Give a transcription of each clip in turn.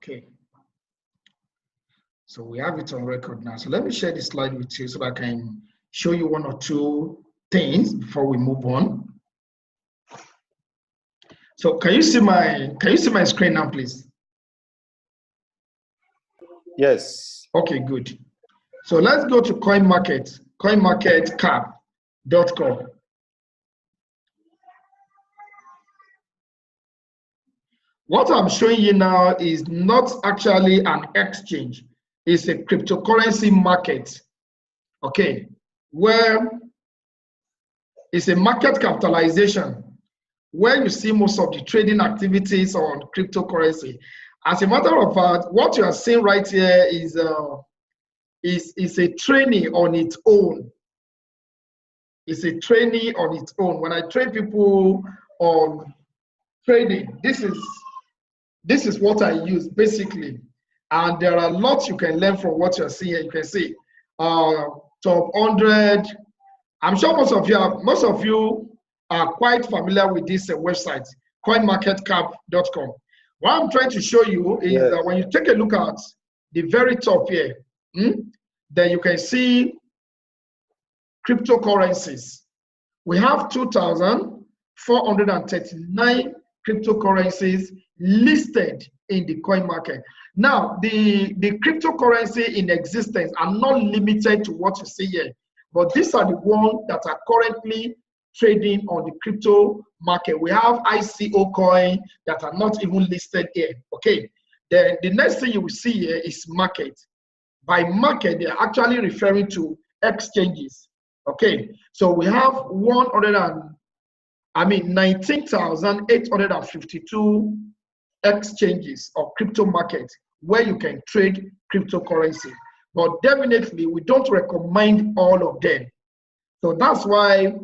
Okay. So we have it on record now. So let me share the slide with you so that I can show you one or two things before we move on. So can you see my screen now, please? Yes. Okay, good. So let's go to coinmarketcap.com. What I'm showing you now is not actually an exchange. It's a cryptocurrency market, okay, where it's a market capitalization where you see most of the trading activities on cryptocurrency. As a matter of fact, what you are seeing right here is a training on its own. It's a training on its own. When I train people on trading, this is what I use basically. And there are lots you can learn from what you're seeing. You can see top 100. I'm sure most of you are quite familiar with this website, coinmarketcap.com. What I'm trying to show you is that when you take a look at the very top here, then you can see cryptocurrencies. We have 2,439 cryptocurrencies listed in the coin market. Now, the cryptocurrency in existence are not limited to what you see here, but these are the ones that are currently trading on the crypto market. We have ICO coin that are not even listed here. Okay, then the next thing you will see here is market. By market, they're actually referring to exchanges. Okay, so we have 19,852 exchanges or crypto market where you can trade cryptocurrency. But definitely, we don't recommend all of them. So that's why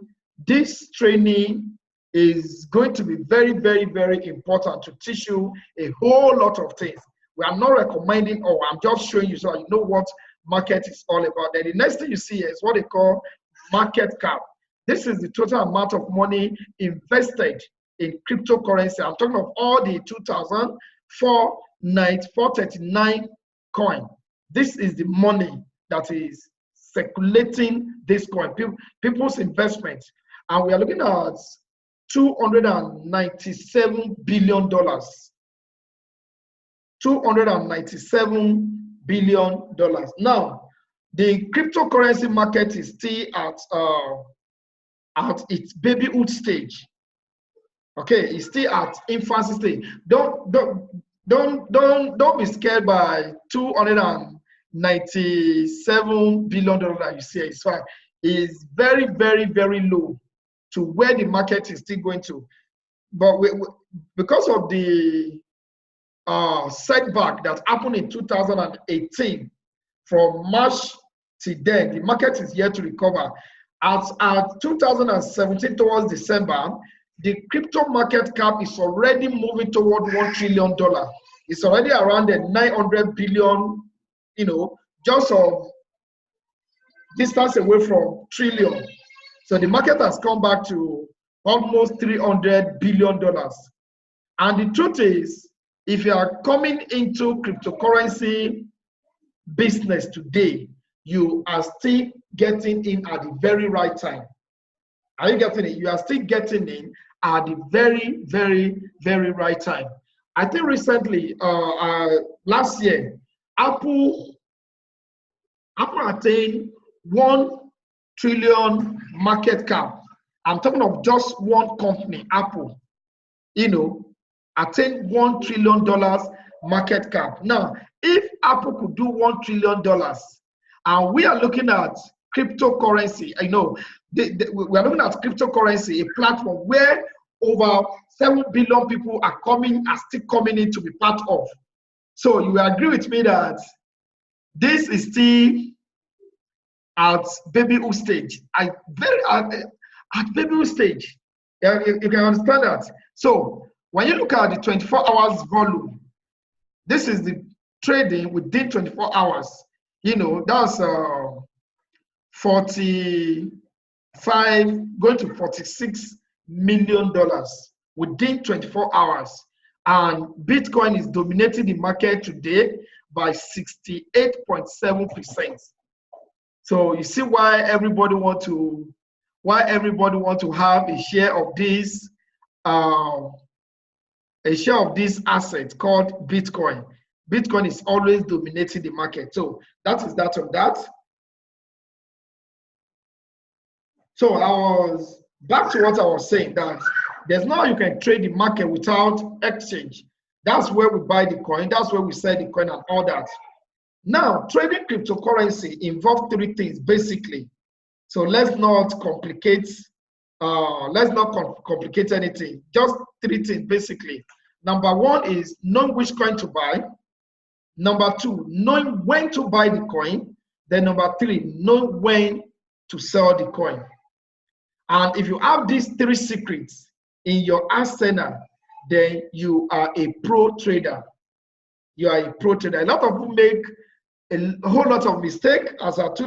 this training is going to be very, very, very important to teach you a whole lot of things. We are not recommending, or I'm just showing you so you know what market is all about. Then the next thing you see here is what they call market cap. This is the total amount of money invested in cryptocurrency. I'm talking of all the 2,439 coin. This is the money that is circulating this coin, people's investment. And we are looking at $297 billion. $297 billion. Now, the cryptocurrency market is still at its babyhood stage. Okay, it's still at infancy stage. Don't be scared by $297 billion that you see. It's fine. It's very, very, very low to where the market is still going to. But because of the setback that happened in 2018, from March to then, the market is yet to recover. At 2017 towards December, the crypto market cap is already moving toward $1 trillion. It's already around the 900 billion, just of distance away from trillion. So the market has come back to almost $300 billion. And the truth is, if you are coming into cryptocurrency business today, you are still getting in at the very right time. Are you getting it? You are still getting in at the very, very, very right time. I think recently, last year, Apple attained 1 trillion market cap. I'm talking of just one company, Apple, attained $1 trillion market cap. Now, if Apple could do $1 trillion, and we are looking at cryptocurrency, we are looking at cryptocurrency, a platform where over 7 billion people are still coming in to be part of. So you will agree with me that this is still at babyhood stage, at babyhood stage. You can understand that. So when you look at the 24 hours volume, this is the trading within 24 hours. That's $45 going to $46 million within 24 hours. And Bitcoin is dominating the market today by 68.7%. So you see why everybody want to have a share of this asset called Bitcoin. Bitcoin is always dominating the market. So that is that on that. So I was back to what I was saying, that there's no how you can trade the market without exchange. That's where we buy the coin, that's where we sell the coin and all that. Now, trading cryptocurrency involves three things basically. So let's not complicate anything. Just three things basically. Number one is knowing which coin to buy. Number two, knowing when to buy the coin. Then number three, knowing when to sell the coin. And if you have these three secrets in your arsenal, then you are a pro trader. You are a pro trader. A lot of people make a whole lot of mistakes as of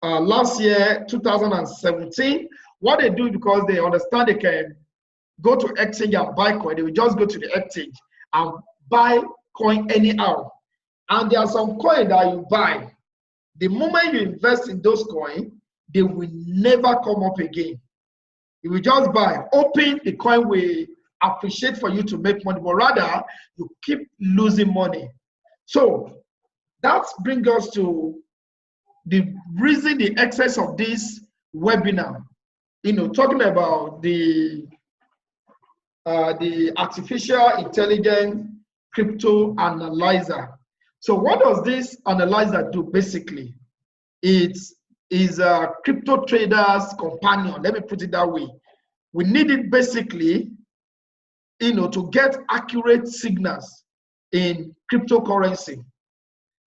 last year, 2017. What they do, because they understand they can go to exchange and buy coin, they will just go to the exchange and buy coin anyhow. And there are some coin that you buy. The moment you invest in those coins, they will never come up again. You will just buy, hoping the coin will appreciate for you to make money, but rather you keep losing money. So that brings us to the reason, the excess of this webinar, talking about the artificial intelligence crypto analyzer. So what does this analyzer do basically? It is a crypto trader's companion. Let me put it that way. We need it basically, to get accurate signals in cryptocurrency.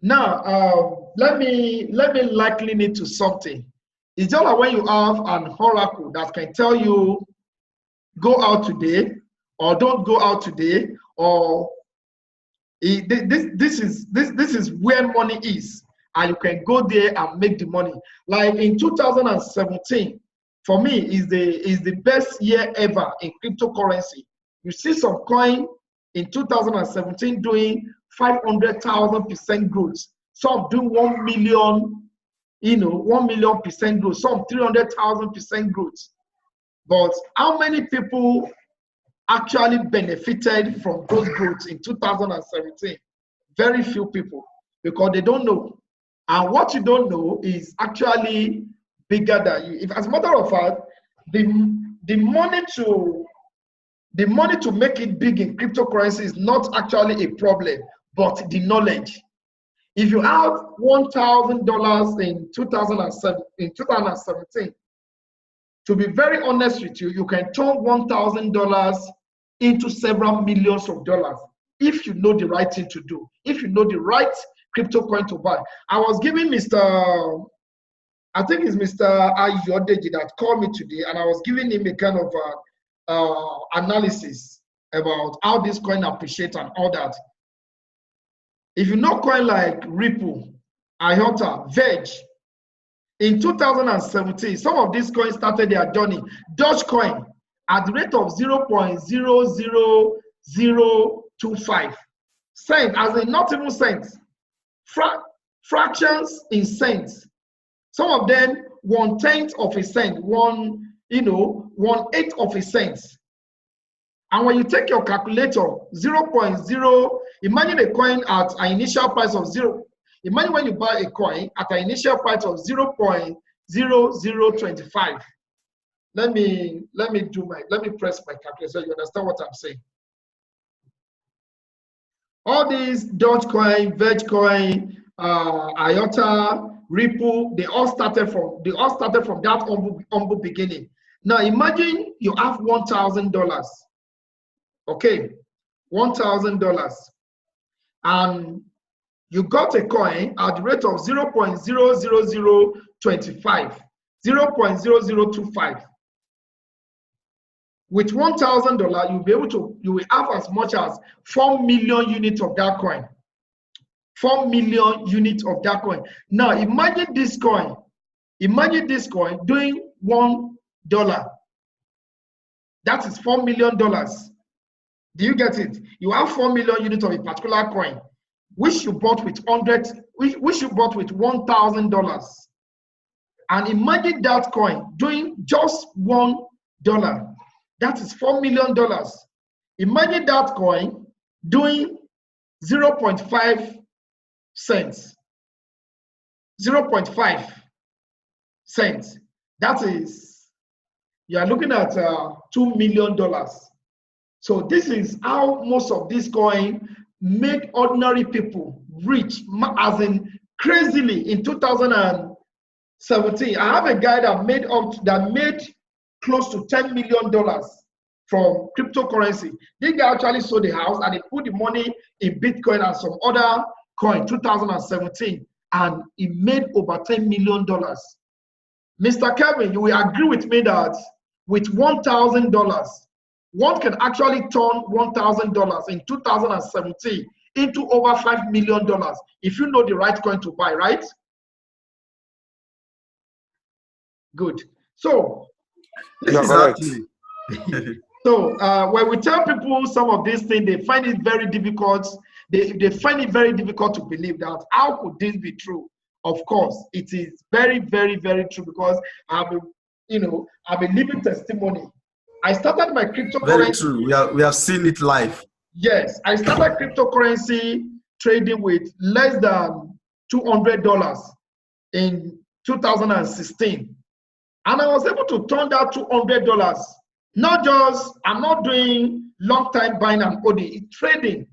Now, let me liken it to something. It's just like when you have an oracle that can tell you, go out today, or don't go out today, or this is where money is, and you can go there and make the money. Like in 2017, for me, is the best year ever in cryptocurrency. You see some coin in 2017 doing 500,000% growth. Some do 1 million, 1 million% growth. Some 300,000% growth. But how many people actually benefited from those growths in 2017? Very few people, because they don't know. And what you don't know is actually bigger than you. If, as a matter of fact, the money to make it big in cryptocurrency is not actually a problem, but the knowledge. If you have $1,000 in 2017, to be very honest with you, you can turn $1,000 into several millions of dollars if you know the right thing to do, if you know the right crypto coin to buy. I was giving I think it's Mr. Ayodeji that called me today, and I was giving him a kind of analysis about how this coin appreciates and all that. If you know coin like Ripple, IOTA, Verge, in 2017, some of these coins started their journey. Dogecoin at the rate of 0.00025 cents, as in not even cents, fractions in cents. Some of them 1/10 of a cent, 1/8 of a cent. And when you take your calculator, 0.0, imagine a coin at an initial price of 0. Imagine when you buy a coin at an initial price of 0.0025. Let me press my calculator so you understand what I'm saying. All these Dogecoin, Vergecoin, IOTA, Ripple, they all started from that humble beginning. Now imagine you have $1,000. Okay, $1,000, and you got a coin at the rate of 0.00025, 0.0025. With $1,000, you will have as much as 4 million units of that coin. 4 million units of that coin. Now imagine this coin doing $1. That is $4 million. Do you get it? You have 4 million units of a particular coin, which you bought with which you bought with $1,000. And imagine that coin doing just $1. That is $4 million. Imagine that coin doing 0.5 cents. 0.5 cents. That is, you are looking at $2 million. So this is how most of this coin made ordinary people rich, as in crazily in 2017. I have a guy that made close to $10 million from cryptocurrency. This guy actually sold the house and he put the money in Bitcoin and some other coin 2017, and he made over $10 million. Mr. Kevin, you will agree with me that with $1,000, one can actually turn $1,000 in 2017 into over $5 million if you know the right coin to buy, right? Good. So, exactly. So when we tell people some of these things, they find it very difficult. They find it very difficult to believe that how could this be true? Of course, it is very, very, very true, because I've been living testimony. I started my cryptocurrency. Very true. We have seen it live. Yes, I started cryptocurrency trading with less than $200 in 2016. And I was able to turn that $200. Not just, I'm not doing long time buying and holding, it's trading,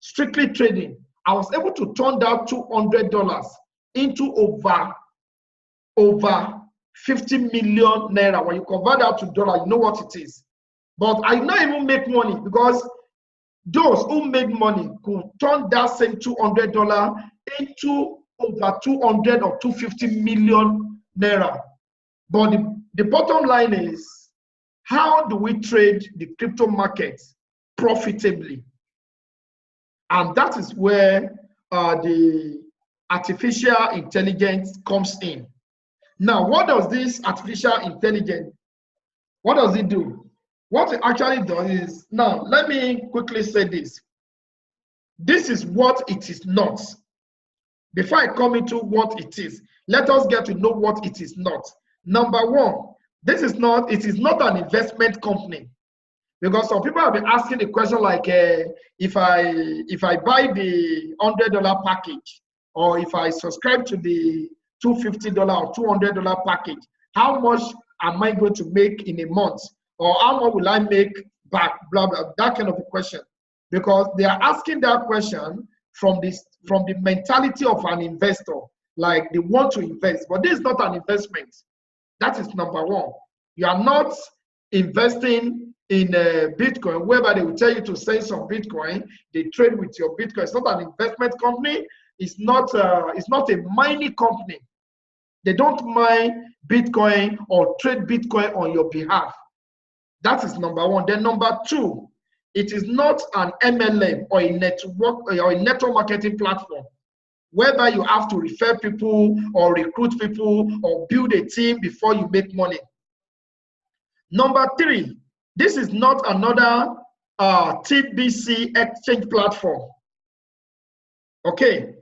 strictly trading. I was able to turn that $200 into over 50 million naira. When you convert that to dollar, you know what it is. But I not even make money, because those who made money could turn that same $200 into over 200 or 250 million naira. But the bottom line is, how do we trade the crypto market profitably? And that is where the artificial intelligence comes in. Now, what does this artificial intelligence, what does it do? What it actually does is, now let me quickly say this. This is what it is not. Before I come into what it is, let us get to know what it is not. Number one, it is not an investment company. Because some people have been asking the question like, if I buy the $100 package, or if I subscribe to the $250 or $200 package, how much am I going to make in a month? Or how much will I make back? Blah, blah, that kind of a question. Because they are asking that question from the mentality of an investor, like they want to invest. But this is not an investment. That is number one. You are not investing in Bitcoin, whereby they will tell you to send some Bitcoin. They trade with your Bitcoin. It's not an investment company. It's not a mining company. They don't mine Bitcoin or trade Bitcoin on your behalf. That is number one. Then number two, it is not an MLM or a network marketing platform, whereby you have to refer people or recruit people or build a team before you make money. Number three, this is not another TBC exchange platform. Okay.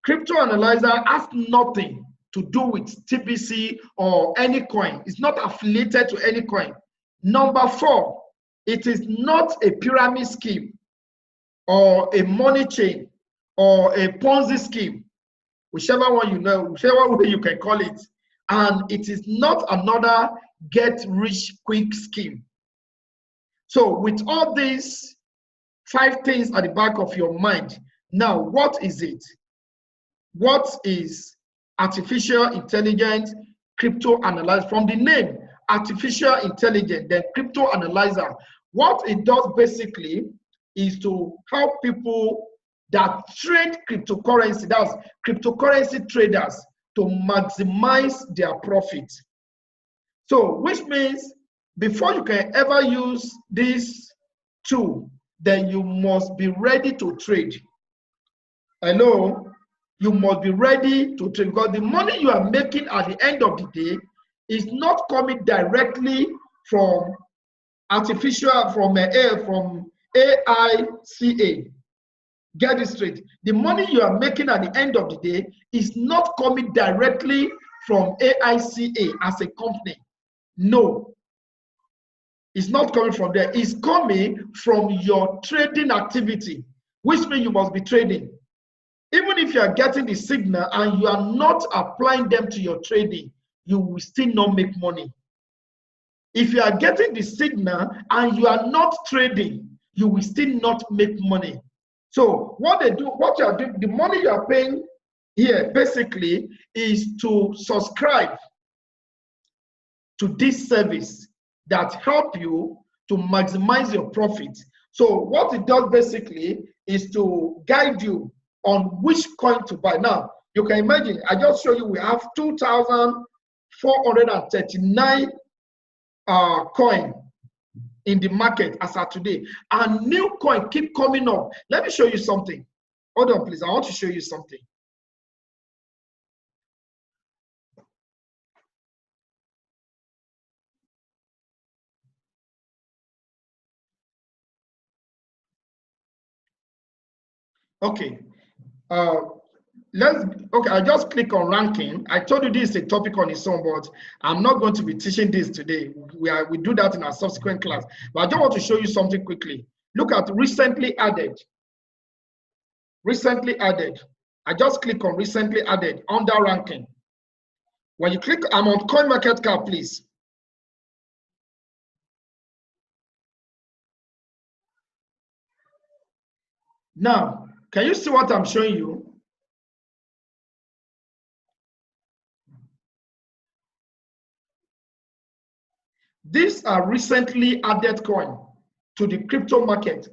Crypto Analyzer has nothing to do with TBC or any coin. It's not affiliated to any coin. Number four, it is not a pyramid scheme or a money chain or a Ponzi scheme, whichever one you know, whichever way you can call it. And it is not another get rich quick scheme. So with all these 5 things at the back of your mind, now what is it? What is artificial intelligence crypto analyzer? From the name, artificial intelligence, then crypto analyzer. What it does basically is to help people that trade cryptocurrency, that's cryptocurrency traders, to maximize their profit. So, which means before you can ever use this tool, then you must be ready to trade. Hello? You must be ready to trade, because the money you are making at the end of the day is not coming directly from artificial from AICA. Get it straight. The money you are making at the end of the day is not coming directly from AICA as a company. No, it's not coming from there. It's coming from your trading activity, which means you must be trading. Even if you are getting the signal and you are not applying them to your trading, you will still not make money. If you are getting the signal and you are not trading, you will still not make money. So what they do, what you are doing, the money you are paying here basically is to subscribe to this service that help you to maximize your profit. So what it does basically is to guide you on which coin to buy. Now, you can imagine, I just show you we have 2,439 coin in the market as of today, and new coin keep coming up. Let me show you something. Hold on, please. I want to show you something. Okay. I just click on ranking. I told you this is a topic on its own, but I'm not going to be teaching this today. We do that in our subsequent class. But I just want to show you something quickly. Look at recently added. Recently added. I just click on recently added under ranking. When you click, I'm on CoinMarketCap, please. Now, can you see what I'm showing you? These are recently added coin to the crypto market.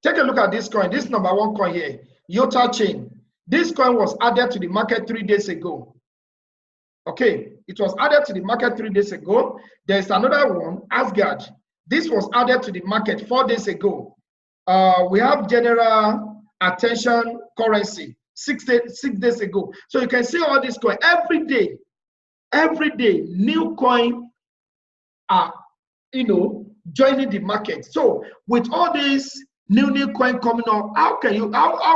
Take a look at this coin. This number one coin here, Iota Chain. This coin was added to the market 3 days ago. Okay, it was added to the market 3 days ago. There's another one, Asgard. This was added to the market 4 days ago. We have General Attention Currency 6 days ago. So you can see all this coin every day, new coin are, joining the market. So with all these new coin coming up, how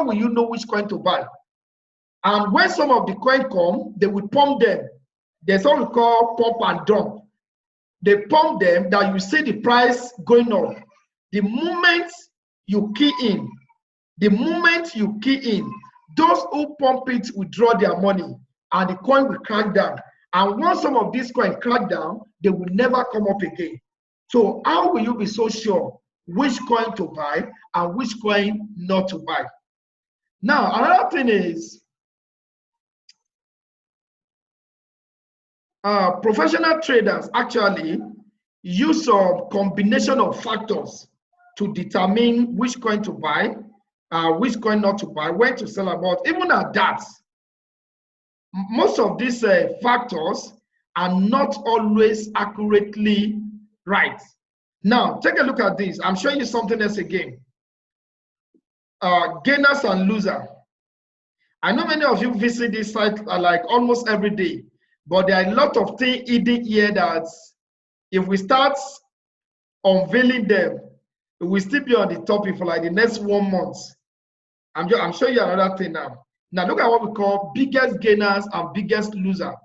will you know which coin to buy? And when some of the coin come, they will pump them. There's what we call pump and dump. They pump them that you see the price going up. The moment you key in, those who pump it will draw their money and the coin will crack down. And once some of these coins crack down, they will never come up again. So how will you be so sure which coin to buy and which coin not to buy? Now, another thing is, professional traders actually use a combination of factors to determine which coin to buy, which coin not to buy, when to sell about. Even at that, most of these factors are not always accurately right. Now, take a look at this. I'm showing you something else again. Gainers and losers. I know many of you visit this site like almost every day, but there are a lot of things hidden here that if we start unveiling them, we will still be on the topic for like the next 1 month. I'm showing you another thing now. Now look at what we call biggest gainers and biggest loser.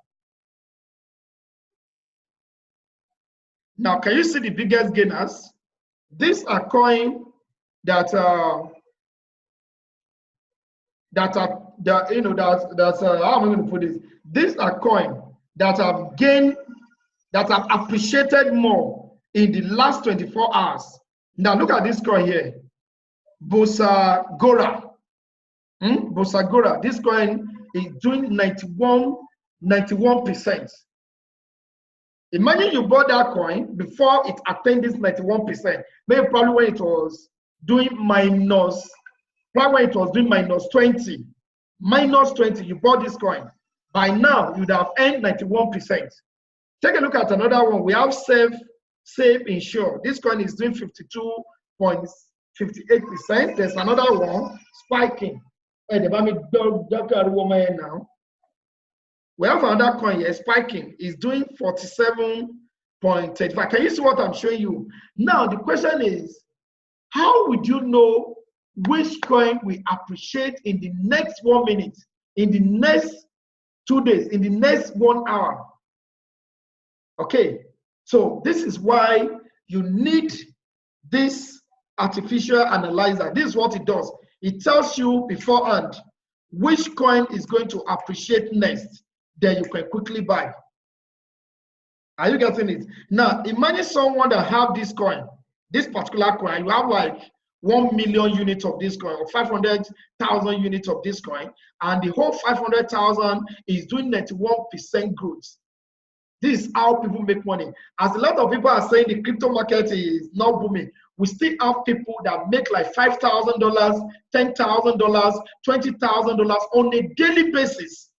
Now, can you see the biggest gainers? These are coins that how am I going to put this? These are coins that have gained, that have appreciated more in the last 24 hours. Now look at this coin here, Bosagora. Bosagora. This coin is doing 91%. Imagine you bought that coin before it attained this 91%. Maybe probably when it was doing minus 20. Minus 20, you bought this coin. By now, you'd have earned 91%. Take a look at another one. We have Save Insure. This coin is doing 52.58%. There's another one, Spiking. We have another coin here, Spiking, is doing 47 0.35. Can you see what I'm showing you? Now, the question is, how would you know which coin will appreciate in the next 1 minute, in the next 2 days, in the next 1 hour? Okay, so this is why you need this artificial analyzer. This is what it does. It tells you beforehand which coin is going to appreciate next. Then you can quickly buy. Are you getting it? Now, imagine someone that have this coin, this particular coin. You have like 1 million units of this coin, or 500,000 units of this coin, and the whole 500,000 is doing 91% growth. This is how people make money. As a lot of people are saying the crypto market is not booming, we still have people that make like $5,000, $10,000, $20,000 on a daily basis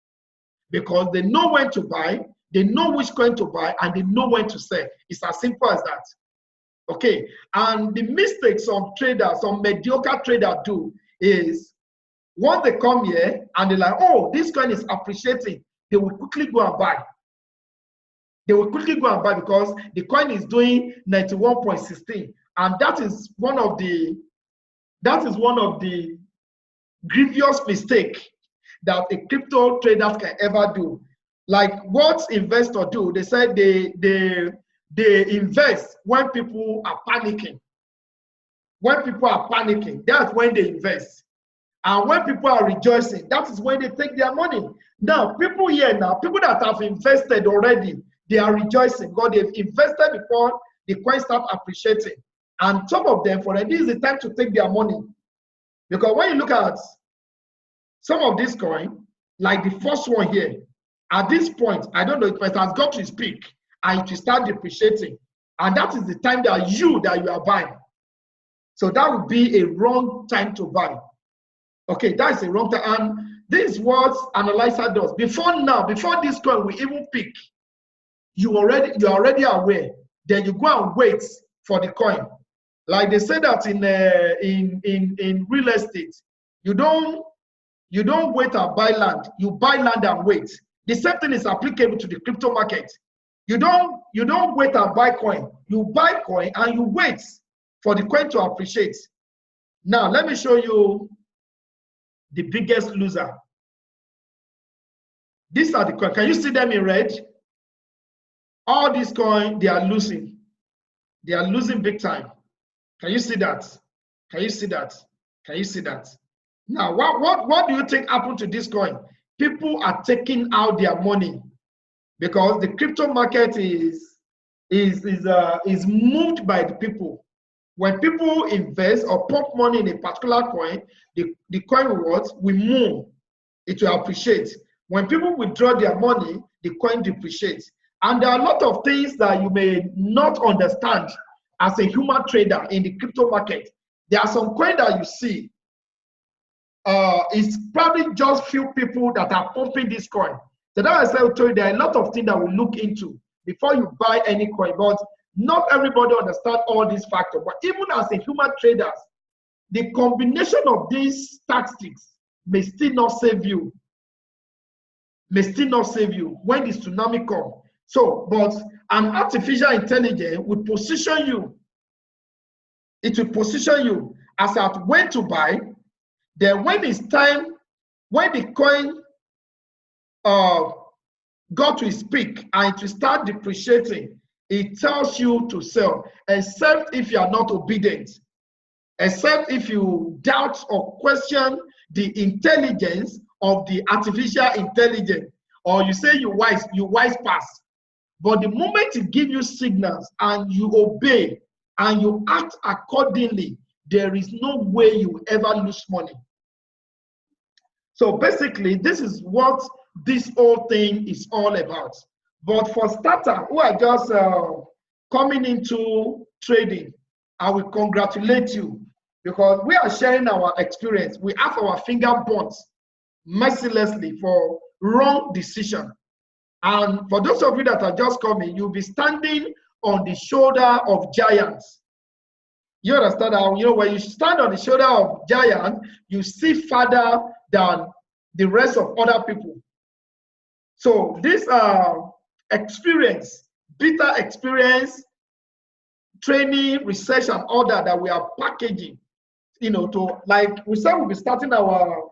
because they know when to buy, they know which coin to buy, and they know when to sell. It's as simple as that. Okay, and the mistakes some traders, some mediocre traders do is once they come here and they're like, oh, this coin is appreciating, they will quickly go and buy. They will quickly go and buy because the coin is doing 91.16, and that is one of the grievous mistake that a crypto traders can ever do. Like what investors do, they say they invest when people are panicking. When people are panicking, that's when they invest. And when people are rejoicing, that is when they take their money. Now, people here now, people that have invested already, they are rejoicing because they've invested before the coin start appreciating. And some of them, for them, this is the time to take their money. Because when you look at some of this coin, like the first one here, at this point, I don't know, it has got to its peak and it will start depreciating. And that is the time that you are buying. So that would be a wrong time to buy. Okay, that is a wrong time. And this is what analyzer does. Before this coin will even peak, you're already aware. Then you go and wait for the coin. Like they say that in real estate, you don't wait and buy land. You buy land and wait. The same thing is applicable to the crypto market. You don't wait and buy coin. You buy coin and you wait for the coin to appreciate. Now let me show you the biggest loser. These are the coins. Can you see them in red? All these coins, they are losing. They are losing big time. Can you see that? Can you see that? Can you see that? Now, what do you think happened to this coin? People are taking out their money because the crypto market is moved by the people. When people invest or pump money in a particular coin, the coin will move. It will appreciate. When people withdraw their money, the coin depreciates. And there are a lot of things that you may not understand as a human trader in the crypto market. There are some coins that you see. It's probably just few people that are pumping this coin. So that I told you, there are a lot of things that we look into before you buy any coin. But not everybody understands all these factors. But even as a human trader, the combination of these tactics may still not save you. May still not save you when the tsunami comes. So, but an artificial intelligence will position you. It will position you as at when to buy. Then when it's time, when the coin got to its peak and it will start depreciating, it tells you to sell, except if you are not obedient, except if you doubt or question the intelligence of the artificial intelligence, or you say you wise pass. But the moment it gives you signals and you obey and you act accordingly, there is no way you will ever lose money. So basically, this is what this whole thing is all about. But for starters who are just coming into trading, I will congratulate you because we are sharing our experience. We have our finger burnt mercilessly for wrong decision. And for those of you that are just coming, you'll be standing on the shoulder of giants. You understand how, when you stand on the shoulder of giants, you see farther than the rest of other people. So this experience bitter experience, training, research, and all that we are packaging, to, like we said, we'll be starting our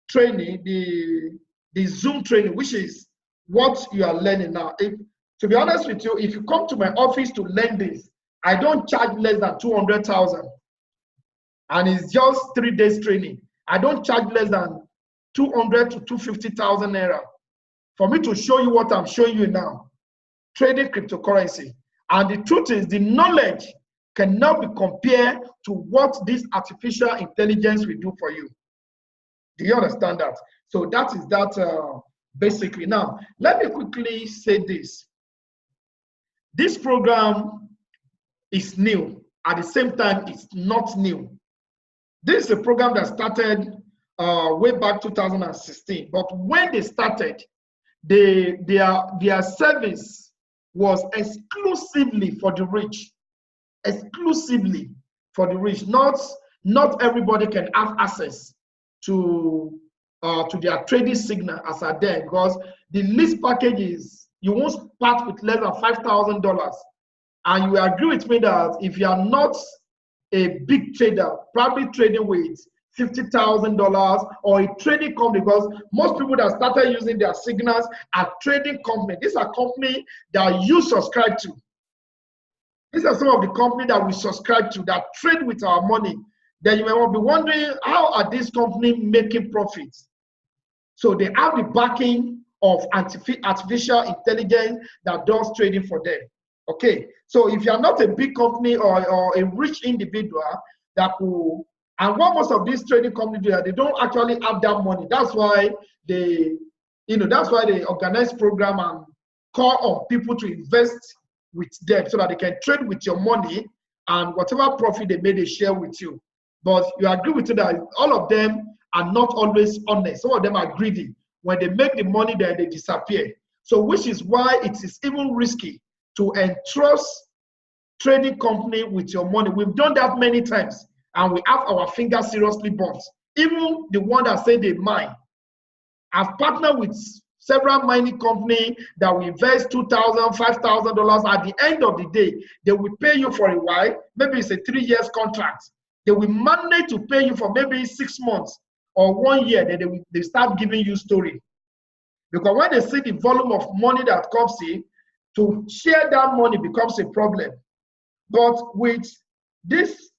training, the Zoom training, which is what you are learning now. To be honest with you, if you come to my office to learn this, I don't charge less than 200,000, and it's just 3 days training. I don't charge less than 200 to 250,000 naira for me to show you what I'm showing you now, trading cryptocurrency. And the truth is, the knowledge cannot be compared to what this artificial intelligence will do for you. Do you understand that? So that is that basically. Now, let me quickly say this. This program is new. At the same time, it's not new. This is a program that started way back 2016. But when they started, their service was exclusively for the rich. Exclusively for the rich. Not everybody can have access to their trading signal as at then, because the least package is, you won't start with less than $5,000. And you will agree with me that if you are not a big trader, probably trading with $50,000 or a trading company, because most people that started using their signals are trading companies. These are companies that you subscribe to. These are some of the companies that we subscribe to that trade with our money. Then you may be wondering, how are these companies making profits? So they have the backing of artificial intelligence that does trading for them. Okay, so if you are not a big company or a rich individual that will, and what most of these trading companies do, they don't actually have that money. That's why they organize program and call on people to invest with them so that they can trade with your money, and whatever profit they made, they share with you. But you agree with me that all of them are not always honest. Some of them are greedy. When they make the money, then they disappear. So which is why it is even risky to entrust trading company with your money. We've done that many times, and we have our fingers seriously burnt. Even the one that say they mine. I've partnered with several mining companies that will invest $2,000, $5,000. At the end of the day, they will pay you for a while. Maybe it's a 3 years contract. They will manage to pay you for maybe 6 months or 1 year. Then they start giving you story. Because when they see the volume of money that comes in, to share that money becomes a problem. But with this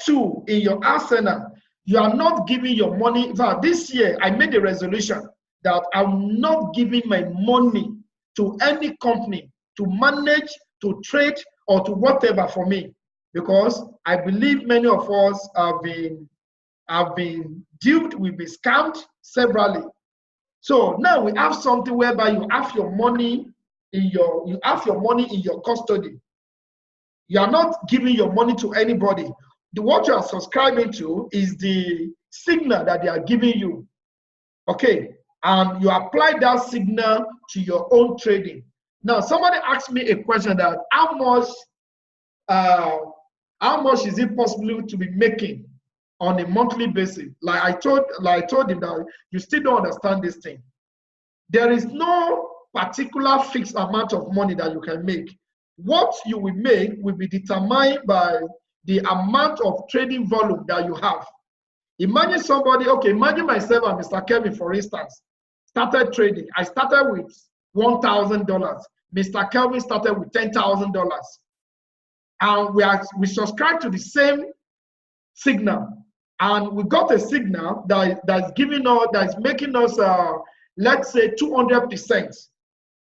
tool in your arsenal, you are not giving your money. In fact, this year, I made a resolution that I'm not giving my money to any company to manage, to trade, or to whatever for me. Because I believe many of us have been duped, we've been scammed severally. So now we have something whereby you have your money in your custody. You are not giving your money to anybody. What you are subscribing to is the signal that they are giving you. Okay, and you apply that signal to your own trading. Now, somebody asked me a question that how much is it possible to be making on a monthly basis? Like I told him that you still don't understand this thing. There is no particular fixed amount of money that you can make. What you will make will be determined by the amount of trading volume that you have. Imagine somebody, okay, imagine myself and Mr. Kevin, for instance, started trading. I started with $1,000. Mr. Kelvin started with $10,000. And we subscribe to the same signal. And we got a signal that's making us, let's say, 200%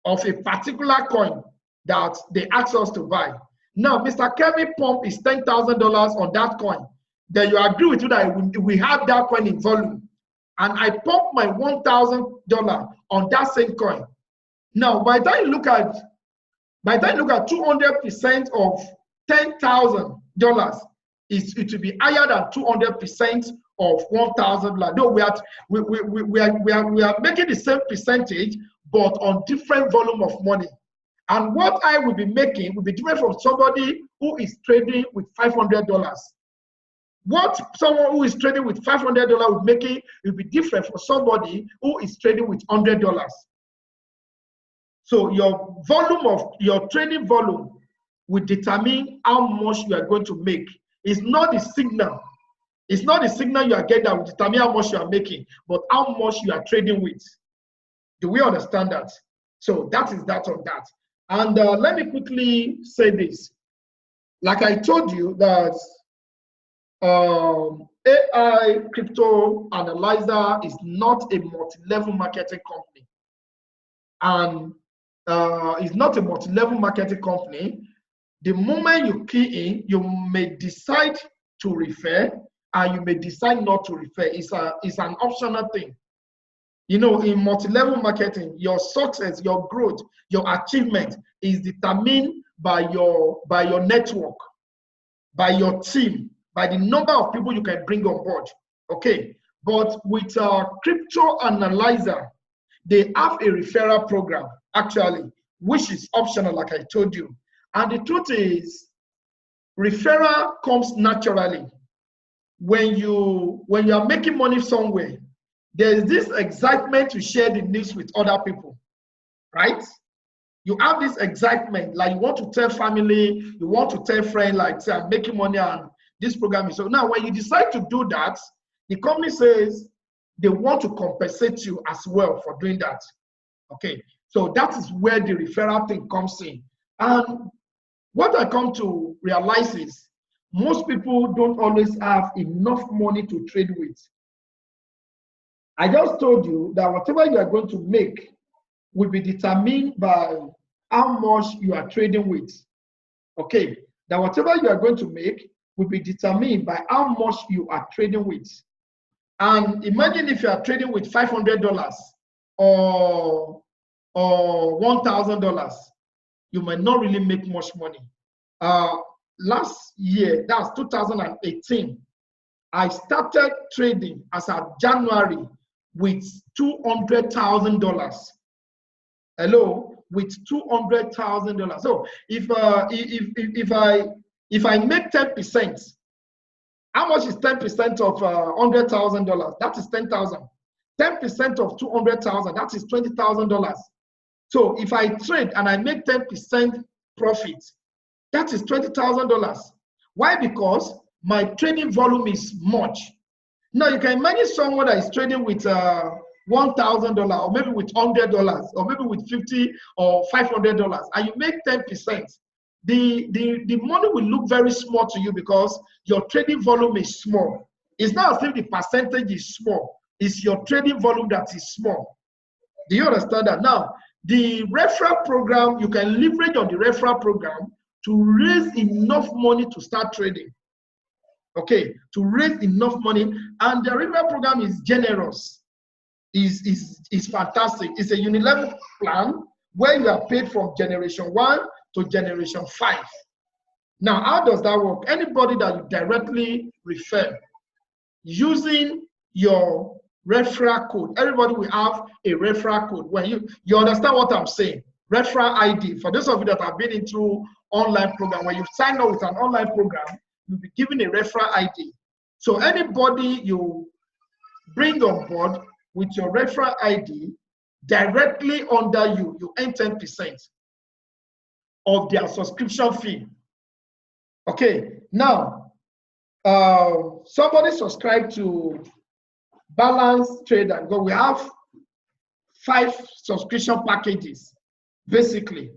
of a particular coin that they ask us to buy. Now, Mr. Kevin pump is $10,000 on that coin. Then you agree with you that we have that coin in volume. And I pump my $1,000 on that same coin. Now, by the time you look at 200% of $10,000, it will be higher than 200% of $1,000. No, we are making the same percentage, but on different volume of money. And what I will be making will be different from somebody who is trading with $500. What someone who is trading with $500 will making will be different from somebody who is trading with $100. So your trading volume will determine how much you are going to make. It's not the signal. It's not the signal you are getting that will determine how much you are making, but how much you are trading with. Do we understand that? So that is that on that. And let me quickly say this. Like I told you that AI Crypto Analyzer is not a multi-level marketing company. And it's not a multi-level marketing company. The moment you key in, you may decide to refer and you may decide not to refer. It's an optional thing. You know, in multi-level marketing, your success, your growth, your achievement is determined by your network, by your team, by the number of people you can bring on board. Okay, but with Crypto Analyzer, they have a referral program actually, which is optional, like I told you. And the truth is, referral comes naturally. When you are making money somewhere, there is this excitement to share the news with other people, right? You have this excitement, like you want to tell family, you want to tell friends, like, say, I'm making money and this program is so. Now, when you decide to do that, the company says they want to compensate you as well for doing that. Okay, so that is where the referral thing comes in. And what I come to realize is most people don't always have enough money to trade with. I just told you that whatever you are going to make will be determined by how much you are trading with. Okay, that whatever you are going to make will be determined by how much you are trading with. And imagine if you are trading with $500 or $1,000, you might not really make much money. Last year, that's 2018, I started trading as of January with $200,000. Hello, with $200,000. So if I make 10%, how much is 10% of $100,000? That is 10,000. 10% of 200,000, that is $20,000. So if I trade and I make 10% profit, that is $20,000. Why? Because my trading volume is much. Now you can imagine someone that is trading with $1,000 or maybe with $100 or maybe with $50 or $500, and you make 10%. The money will look very small to you because your trading volume is small. It's not as if the percentage is small. It's your trading volume that is small. Do you understand that? Now, the referral program, you can leverage on the referral program to raise enough money to start trading. Okay, to raise enough money. And the referral program is generous. Is fantastic. It's a unilevel plan where you are paid from generation 1 to generation 5. Now, how does that work? Anybody that you directly refer using your referral code, everybody will have a referral code. When you understand what I'm saying, referral ID. For those of you that have been into online program, when you sign up with an online program, you'll be given a referral ID. So anybody you bring on board with your referral ID directly under you earn 10% of their subscription fee. Okay, now somebody subscribed to Balance Trade and Go. We have 5 subscription packages, basically.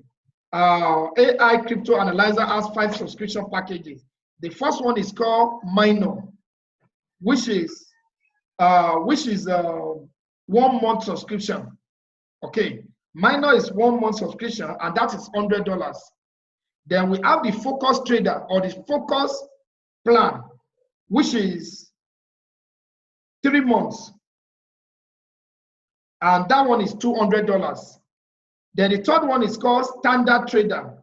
AI Crypto Analyzer has 5 subscription packages. The first one is called Minor, which is 1 month subscription. Okay, Minor is 1 month subscription, and that is $100. Then we have the Focus Trader or the Focus Plan, which is 3 months, and that one is $200. Then the third one is called Standard Trader,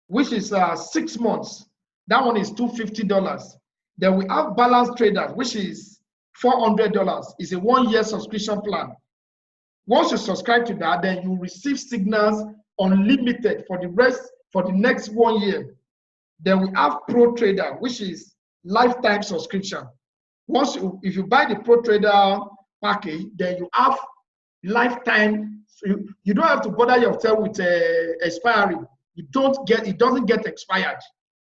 which is 6 months. That one is $250. Then we have Balance Trader, which is $400. It's a 1 year subscription plan. Once you subscribe to that, then you receive signals unlimited for the next 1 year. Then we have Pro Trader, which is lifetime subscription. If you buy the Pro Trader package, then you have lifetime. So you don't have to bother yourself with expiry. It doesn't get expired.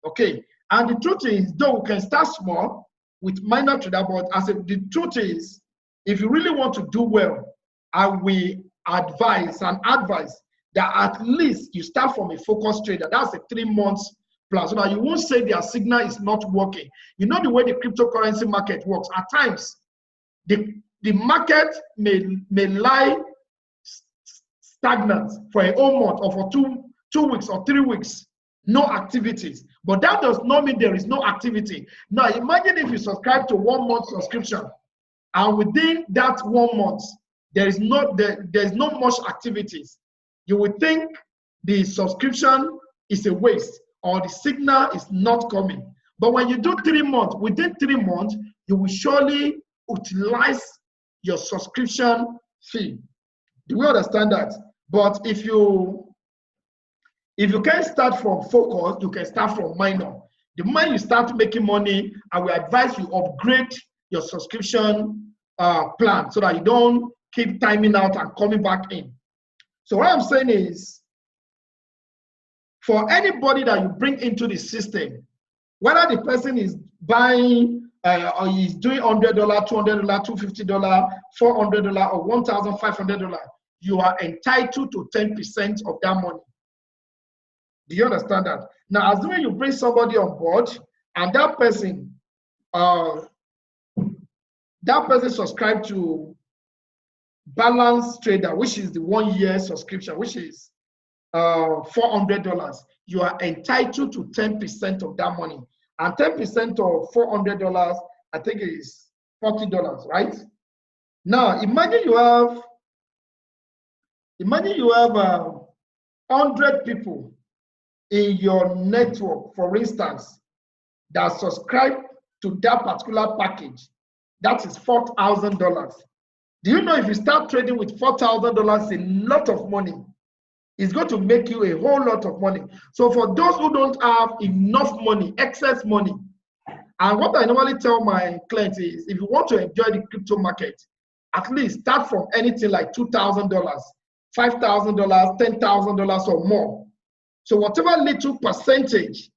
Okay. And the truth is, though we can start small with minor trader, but the truth is, if you really want to do well, I will advise that at least you start from a focus trader. That's a 3 months plan. So now you won't say their signal is not working. You know the way the cryptocurrency market works. At times, the market may lie stagnant for a whole month or for two weeks or 3 weeks, no activities. But that does not mean there is no activity. Now imagine if you subscribe to 1 month subscription, and within that 1 month, there's not much activities. You would think the subscription is a waste or the signal is not coming. But when you do 3 months, within 3 months, you will surely utilize your subscription fee. Do we understand that? But if you can start from focus, you can start from minor. The moment you start making money, I will advise you upgrade your subscription plan so that you don't keep timing out and coming back in. So what I'm saying is, for anybody that you bring into the system, whether the person is buying or he's doing $100, $200, $250, $400, or $1,500, you are entitled to 10% of that money. Do you understand that? Now, assuming you bring somebody on board and that person subscribed to Balance Trader, which is the 1 year subscription, which is $400, you are entitled to 10% of that money. And 10% of $400, I think it is $40, right? Now, imagine you have 100 people in your network, for instance, that subscribe to that particular package. That is $4,000. Do you know if you start trading with $4,000, a lot of money? It's going to make you a whole lot of money. So for those who don't have enough money, excess money, and what I normally tell my clients is, if you want to enjoy the crypto market, at least start from anything like $2,000, $5,000, $10,000 or more. So whatever little percentage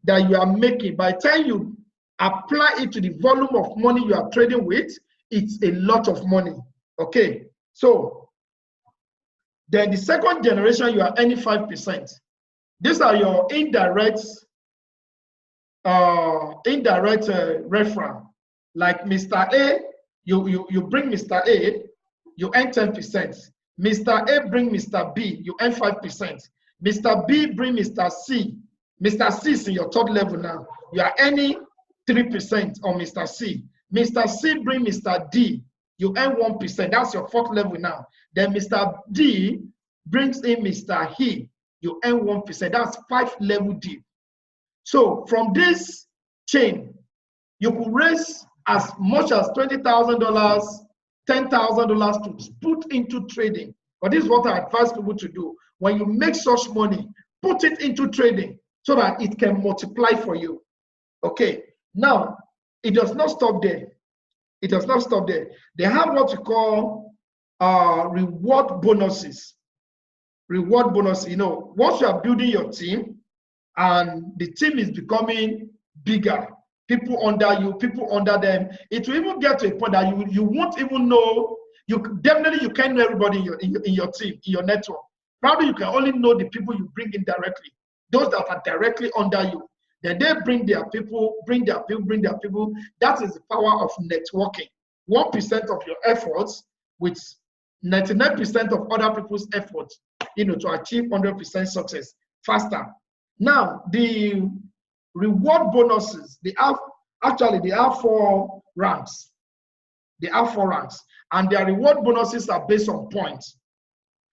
that you are making, by the time you apply it to the volume of money you are trading with, it's a lot of money. Okay, so then the second generation, you are earning 5%. These are your indirect referral. Like Mr. A, you bring Mr. A, you earn 10%. Mr. A bring Mr. B, you earn 5%. Mr. B bring Mr. C. Mr. C is in your third level now. You are earning 3% on Mr. C. Mr. C bring Mr. D, you earn 1%. That's your fourth level now. Then Mr. D brings in Mr. He, you earn 1%. That's 5-level deal. So from this chain, you could raise as much as $20,000, $10,000 to put into trading. But this is what I advise people to do. When you make such money, put it into trading so that it can multiply for you. Okay. Now, it does not stop there. It does not stop there. They have what you call reward bonuses. Reward bonus. You know, once you are building your team and the team is becoming bigger, people under you, people under them, it will even get to a point that you won't even know. You can't know everybody in your team, in your network. Probably you can only know the people you bring in directly, those that are directly under you. Then they bring their people, bring their people. That is the power of networking. 1% of your efforts with 99% of other people's efforts, to achieve 100% success faster. Now, the reward bonuses, they have 4 ranks. They have 4 ranks. And their reward bonuses are based on points.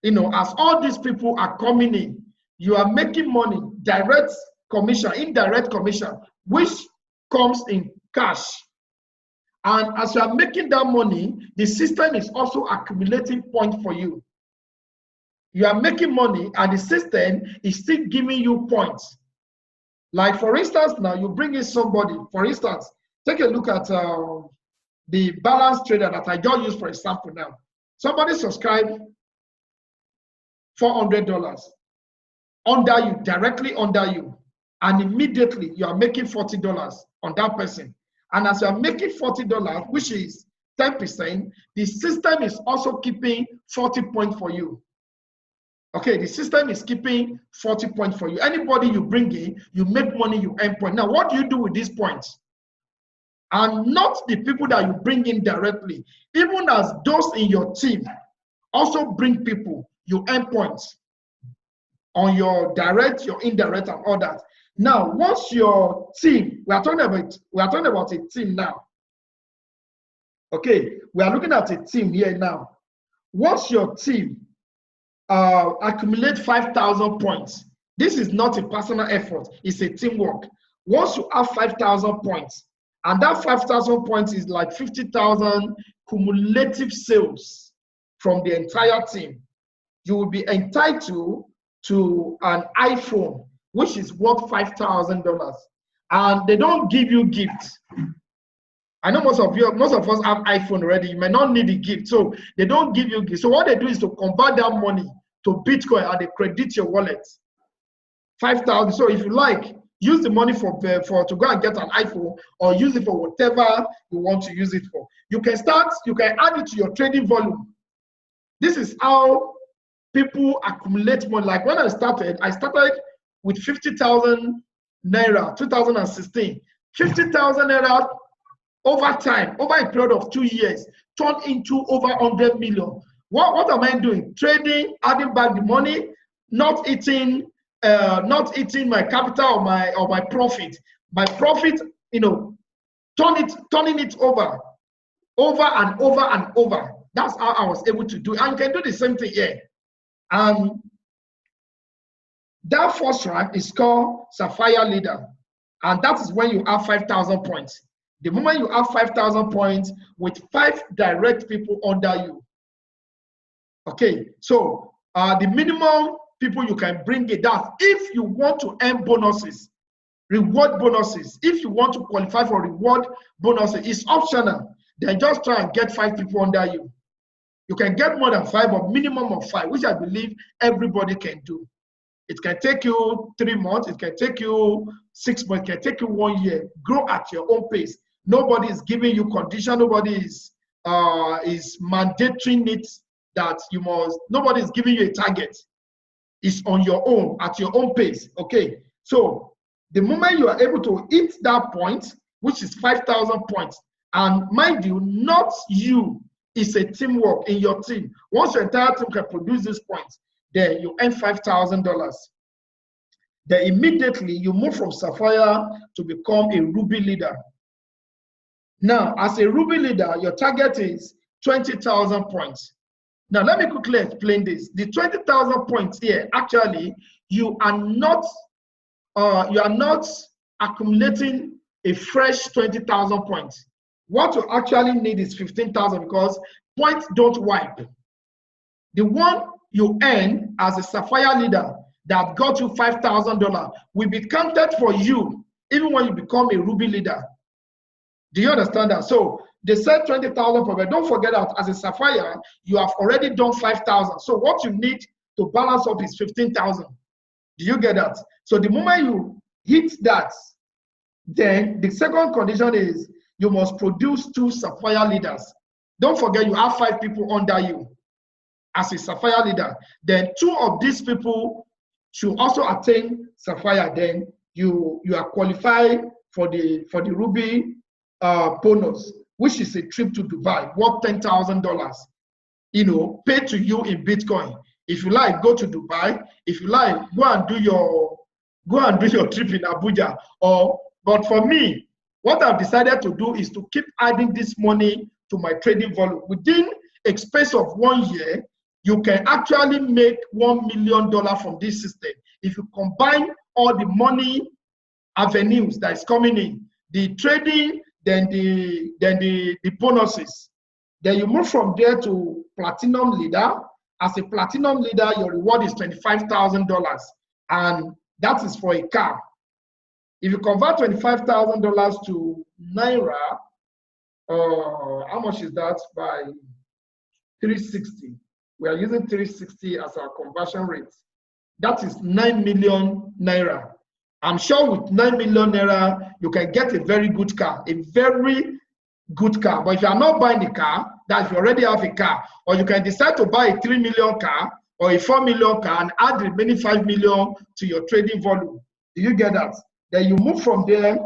As all these people are coming in, you are making money, direct commission, indirect commission, which comes in cash. And as you are making that money, the system is also accumulating points for you. You are making money and the system is still giving you points. Like for instance, now you bring in somebody, for instance, take a look at the Balance Trader that I just used for example now. Somebody subscribe $400 under you, directly under you, and immediately you are making $40 on that person. And as you are making $40, which is 10%, the system is also keeping 40 points for you. Okay, the system is keeping 40 points for you. Anybody you bring in, you make money, you earn points. Now, what do you do with these points? And not the people that you bring in directly. Even as those in your team also bring people, you earn points on your direct, your indirect, and all that. Now, once your team, we are talking about a team now. Okay, we are looking at a team here now. Once your team accumulate 5,000 points, this is not a personal effort, it's a teamwork. Once you have 5,000 points, and that 5,000 points is like 50,000 cumulative sales from the entire team, you will be entitled to an iPhone, which is worth $5,000. And they don't give you gifts. I know most of us have iPhone already. You may not need a gift, so they don't give you gifts. So what they do is to convert that money to Bitcoin, and they credit your wallet. 5,000. So if you like, use the money for to go and get an iPhone, or use it for whatever you want to use it for. You can add it to your trading volume. This is how people accumulate money. Like when I started with 50,000 naira, 2016. 50,000 naira over time, over a period of 2 years, turned into over 100 million. What am I doing? Trading, adding back the money, not eating my capital or my profit. My profit, turning it over and over and over. That's how I was able to do it. And you can do the same thing here. And that first rank is called Sapphire Leader. And that is when you have 5,000 points. The moment you have 5,000 points with 5 direct people under you. Okay, so the minimum people you can bring it down. If you want to earn bonuses, reward bonuses, if you want to qualify for reward bonuses, it's optional. Then just try and get 5 people under you. You can get more than 5, but minimum of 5, which I believe everybody can do. It can take you 3 months, it can take you 6 months, it can take you 1 year. Grow at your own pace. Nobody is giving you condition, nobody is mandating it that you must, nobody is giving you a target. It's on your own, at your own pace. Okay. So the moment you are able to hit that point, which is 5,000 points, and mind you, not you, it's a teamwork in your team. Once your entire team can produce these points, then you earn $5,000. Then immediately you move from Sapphire to become a Ruby leader. Now, as a Ruby leader, your target is 20,000 points. Now, let me quickly explain this. The 20,000 points here, actually, you are not accumulating a fresh 20,000 points. What you actually need is 15,000 because points don't wipe. The one you earn as a Sapphire leader that got you $5,000 will be counted for you even when you become a Ruby leader. Do you understand that? So they said 20,000 per, but don't forget that as a Sapphire, you have already done 5,000. So what you need to balance up is 15,000. Do you get that? So the moment you hit that, then the second condition is you must produce 2 Sapphire leaders. Don't forget you have 5 people under you as a Sapphire leader. Then 2 of these people should also attain Sapphire. Then you are qualified for the Ruby bonus, which is a trip to Dubai worth $10,000. Paid to you in Bitcoin. If you like, go to Dubai. If you like, go and do your trip in Abuja. But for me, what I've decided to do is to keep adding this money to my trading volume. Within a space of 1 year, you can actually make $1 million from this system. If you combine all the money avenues that is coming in, the trading, then the bonuses. Then you move from there to platinum leader. As a platinum leader, your reward is $25,000, and that is for a car. If you convert $25,000 to Naira, how much is that by 360. We are using 360 as our conversion rate. That is 9 million naira. I'm sure with 9 million naira, you can get a very good car, a very good car. But if you are not buying a car, that you already have a car, or you can decide to buy a 3 million car or a 4 million car and add the remaining 5 million to your trading volume. Do you get that? Then you move from there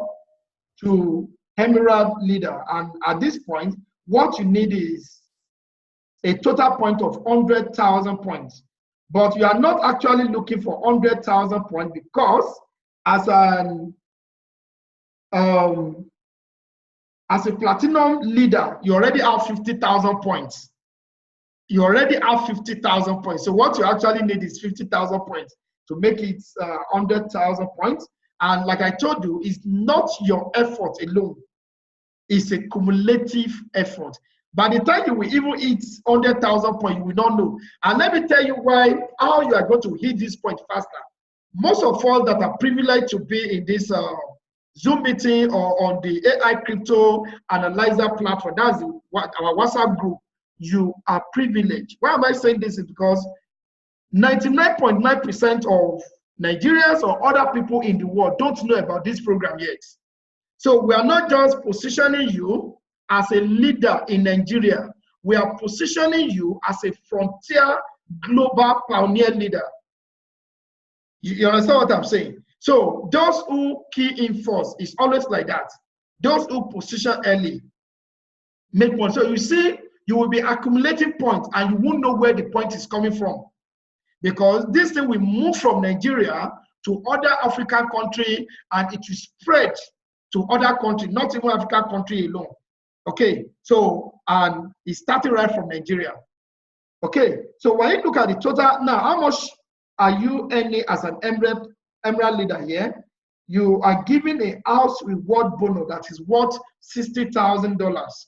to Emerald Leader. And at this point, what you need is a total point of 100,000 points. But you are not actually looking for 100,000 points because as a platinum leader, you already have 50,000 points. You already have 50,000 points. So what you actually need is 50,000 points to make it 100,000 points. And like I told you, it's not your effort alone. It's a cumulative effort. By the time you will even hit 100,000 points, you will not know. And let me tell you how you are going to hit this point faster. Most of us that are privileged to be in this Zoom meeting or on the AI Crypto Analyzer platform, that's our WhatsApp group, you are privileged. Why am I saying this? Is because 99.9% of Nigerians or other people in the world don't know about this program yet. So we are not just positioning you as a leader in Nigeria. We are positioning you as a frontier global pioneer leader. You understand what I'm saying? So those who key in first is always like that. Those who position early make points. So you see, you will be accumulating points and you won't know where the point is coming from. Because this thing will move from Nigeria to other African countries and it will spread to other countries, not even African country alone. Okay, so and it's starting right from Nigeria. Okay, so when you look at the total now, how much are you earning as an Emerald Leader here? You are given a house reward bonus that is worth $60,000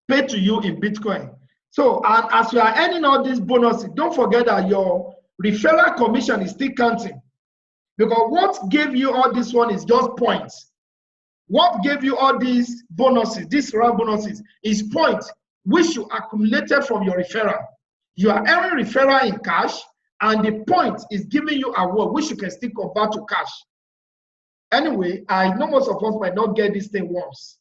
paid to you in Bitcoin. So, and as you are earning all these bonuses, don't forget that your referral commission is still counting. Because what gave you all this one is just points. What gave you all these bonuses, these round bonuses, is points which you accumulated from your referral. You are earning referral in cash, and the point is giving you a reward which you can still convert to cash. Anyway, I know most of us might not get this thing once,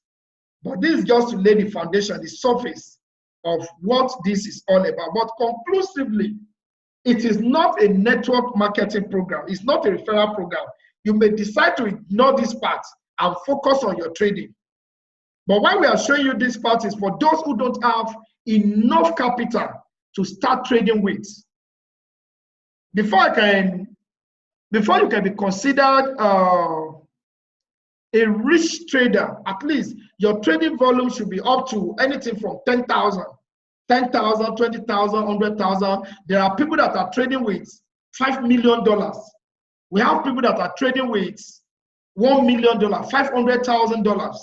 but this is just to lay the foundation, the surface of what this is all about. But conclusively, it is not a network marketing program. It's not a referral program. You may decide to ignore this part and focus on your trading. But why we are showing you this part is for those who don't have enough capital to start trading with. Before you can be considered a rich trader, at least your trading volume should be up to anything from 10,000, 10,000, 20,000, 100,000. There are people that are trading with $5 million. We have people that are trading with $1 million, $500,000.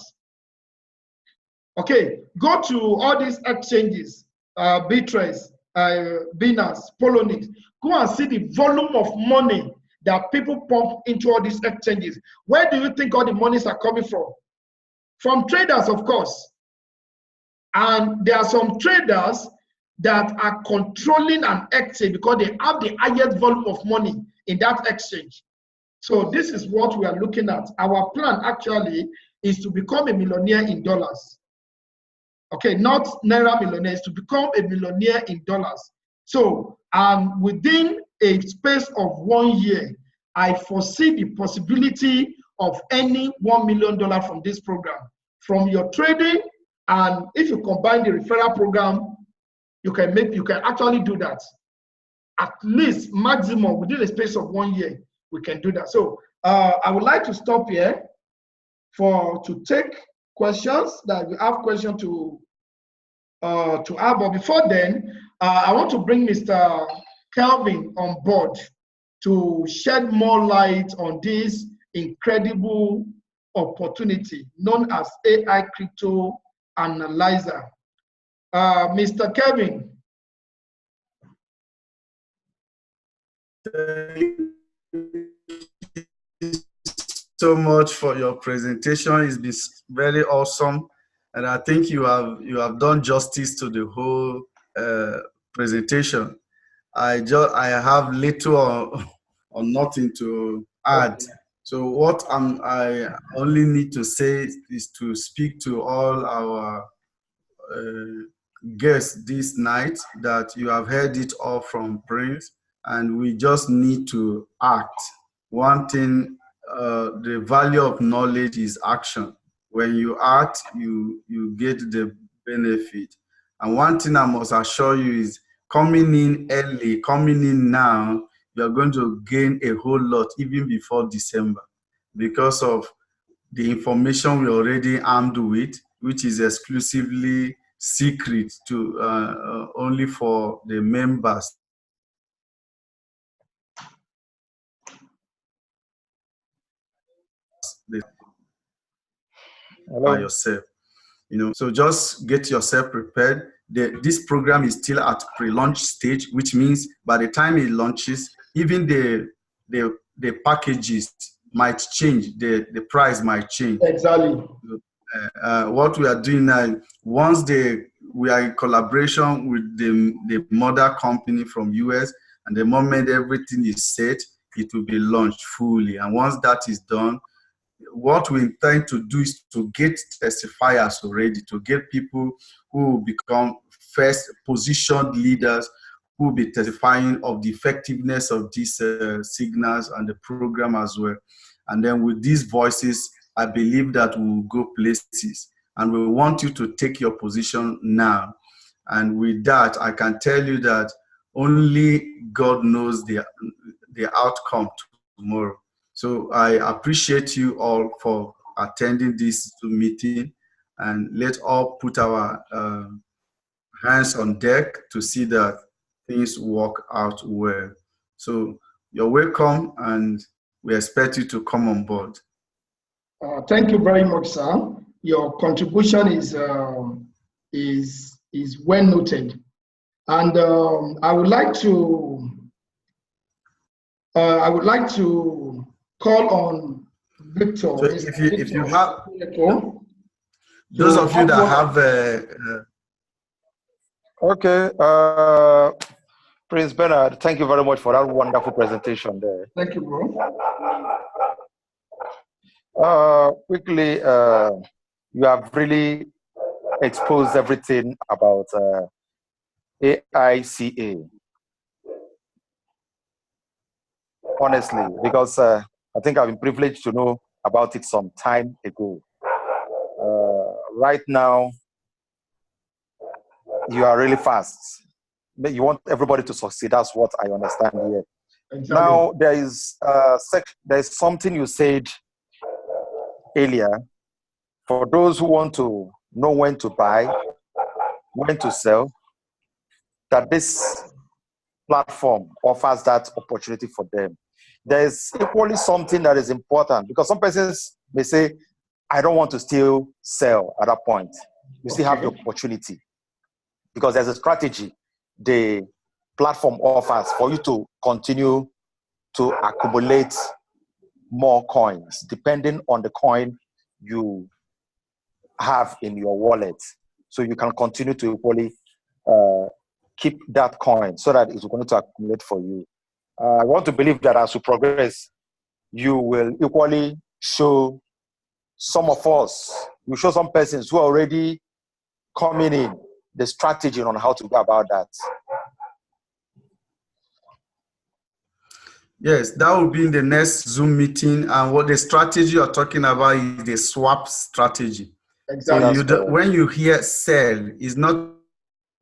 Okay, go to all these exchanges, Bittrex, Binance, Poloniex. Go and see the volume of money that people pump into all these exchanges. Where do you think all the monies are coming from? From traders, of course. And there are some traders that are controlling an exchange because they have the highest volume of money in that exchange. So this is what we are looking at. Our plan actually is to become a millionaire in dollars. Okay, not Naira millionaires, to become a millionaire in dollars. So within a space of 1 year, I foresee the possibility of earning $1 million from this program. From your trading, and if you combine the referral program, you can actually do that. At least maximum within a space of 1 year, we can do that. So I would like to stop here to take questions that you have questions to add. But before then, I want to bring Mr. Kelvin on board to shed more light on this incredible opportunity known as AI Crypto Analyzer. Mr. Kelvin. Thank you so much for your presentation. It's been very awesome. And I think you have done justice to the whole presentation. I have little or nothing to add. Okay. So what I only need to say is to speak to all our guests this night that you have heard it all from Prince, and we just need to act. One thing, the value of knowledge is action. When you act, you get the benefit. And one thing I must assure you is coming in early, coming in now, you're going to gain a whole lot even before December because of the information we're already armed with, which is exclusively secret to only for the members. By yourself, so just get yourself prepared. This program is still at pre-launch stage, which means by the time it launches, even the packages might change, the price might change. Exactly. What we are doing now, we are in collaboration with the mother company from US, and the moment everything is set, it will be launched fully. And once that is done, what we intend to do is to get testifiers already, to get people who will become first positioned leaders who will be testifying of the effectiveness of these signals and the program as well. And then with these voices, I believe that we will go places. And we want you to take your position now. And with that, I can tell you that only God knows the outcome tomorrow. So I appreciate you all for attending this meeting, and let's all put our hands on deck to see that things work out well. So you're welcome, and we expect you to come on board. Thank you very much, sir. Your contribution is well noted, and I would like to call on Victor. So if you have those of you that have okay, Prince Bernard, thank you very much for that wonderful presentation there. Thank you, bro. Quickly, you have really exposed everything about AICA. Honestly, because I think I've been privileged to know about it some time ago. Right now, you are really fast. You want everybody to succeed. That's what I understand here. Exactly. Now, there is something you said earlier. For those who want to know when to buy, when to sell, that this platform offers that opportunity for them. There is equally something that is important, because some persons may say, I don't want to still sell at that point. You still have the opportunity, because there's a strategy the platform offers for you to continue to accumulate more coins, depending on the coin you have in your wallet. So you can continue to equally keep that coin so that it's going to accumulate for you. I want to believe that as you progress, you will equally show some of us, you show some persons who are already coming in the strategy on how to go about that. Yes, that will be in the next Zoom meeting. And what the strategy you're talking about is the swap strategy. Exactly. So when you hear sell, it's not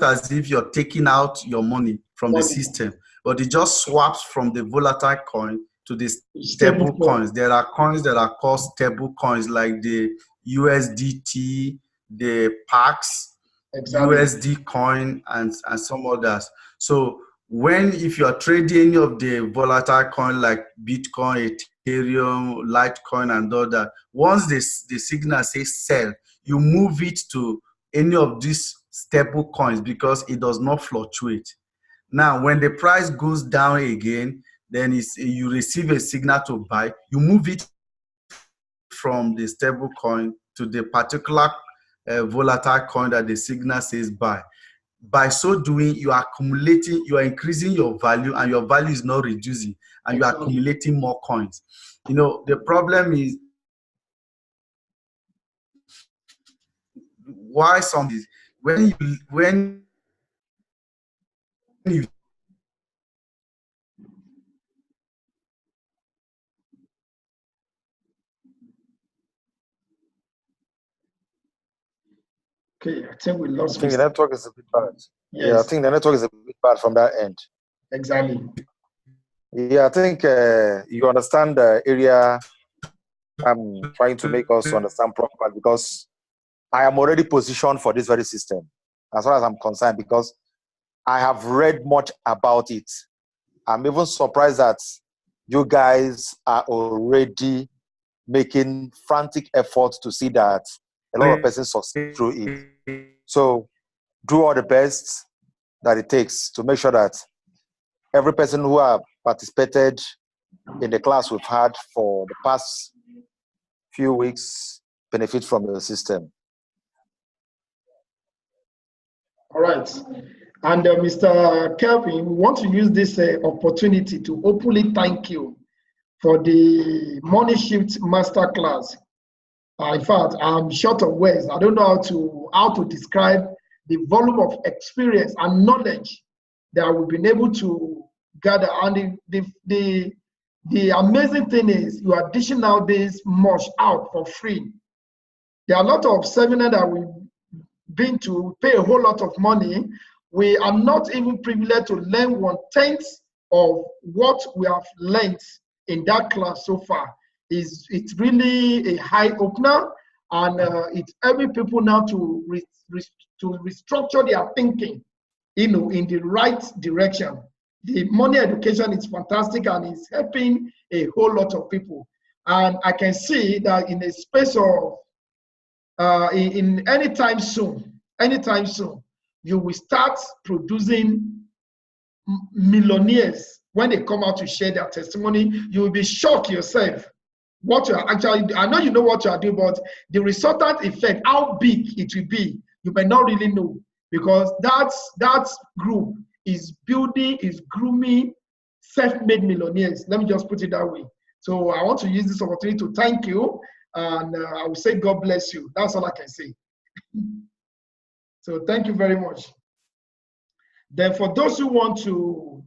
as if you're taking out your money from the system, but it just swaps from the volatile coin to the stable coins. There are coins that are called stable coins, like the USDT, the PAX, USD coin, and some others. So if you are trading any of the volatile coin like Bitcoin, Ethereum, Litecoin, and all that, once the signal says sell, you move it to any of these stable coins because it does not fluctuate. Now, when the price goes down again, then you receive a signal to buy. You move it from the stable coin to the particular volatile coin that the signal says buy. By so doing, you are accumulating, you are increasing your value, and your value is not reducing, and you are accumulating more coins. You know, the problem is why some is when you Okay, I think we lost. I think the network is a bit bad. Yes. Yeah, I think the network is a bit bad from that end. Exactly. Yeah, I think you understand the area I'm trying to make us understand properly, because I am already positioned for this very system as far as I'm concerned, because I have read much about it. I'm even surprised that you guys are already making frantic efforts to see that a lot of persons succeed through it. So do all the best that it takes to make sure that every person who have participated in the class we've had for the past few weeks benefit from the system. All right. And Mr. Kelvin, we want to use this opportunity to openly thank you for the Money Shift Masterclass. In fact, I'm short of words. I don't know how to describe the volume of experience and knowledge that we've been able to gather. And the amazing thing is you are dishing out this much out for free. There are a lot of seminars that we've been to, pay a whole lot of money. We are not even privileged to learn 1/10 of what we have learned in that class so far. It's really a high opener, and it's helping people now to restructure their thinking, you know, in the right direction. The money education is fantastic and it's helping a whole lot of people. And I can see that in a space of in anytime soon, you will start producing millionaires. When they come out to share their testimony, you will be shocked yourself what you are actually, I know you know what you are doing, but the resultant effect, how big it will be, you may not really know, because that group is building, is grooming self-made millionaires. Let me just put it that way. So I want to use this opportunity to thank you, and I will say God bless you. That's all I can say. So thank you very much. Then for those who want to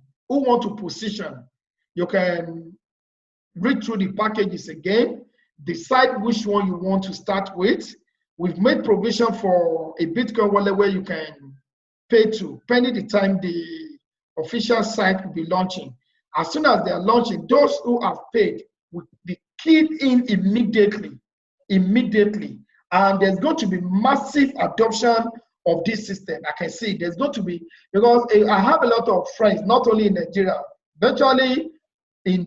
position, you can read through the packages again, decide which one you want to start with. We've made provision for a Bitcoin wallet where you can pay to, pending the time the official site will be launching. As soon as they are launching, those who have paid will be keyed in immediately. And there's going to be massive adoption of this system. I can see there's going to be, because I have a lot of friends, not only in Nigeria, virtually in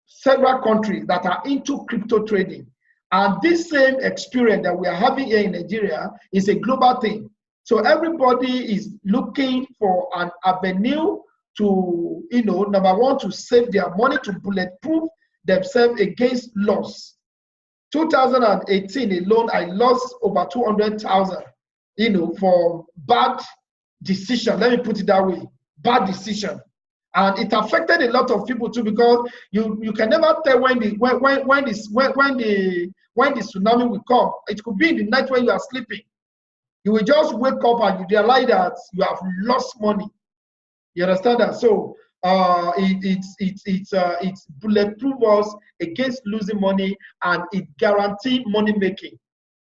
several countries that are into crypto trading. And this same experience that we are having here in Nigeria is a global thing. So everybody is looking for an avenue to, you know, number one, to save their money, to bulletproof themselves against loss. 2018 alone, I lost over 200,000, you know, for bad decision. Let me put it that way, bad decision. And it affected a lot of people too, because you can never tell when the tsunami will come. It could be in the night when you are sleeping. You will just wake up and you realize that you have lost money. You understand that? So it's bulletproof us against losing money, and it guarantees money making.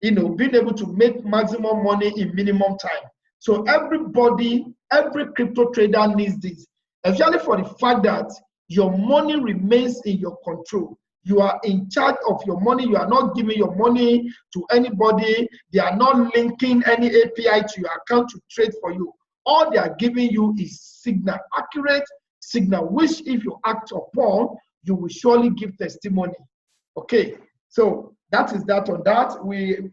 You know, being able to make maximum money in minimum time. So everybody, every crypto trader needs this, especially for the fact that your money remains in your control. You are in charge of your money. You are not giving your money to anybody. They are not linking any API to your account to trade for you. All they are giving you is signal, accurate signal, which if you act upon, you will surely give testimony. Okay, so that is that on that. We've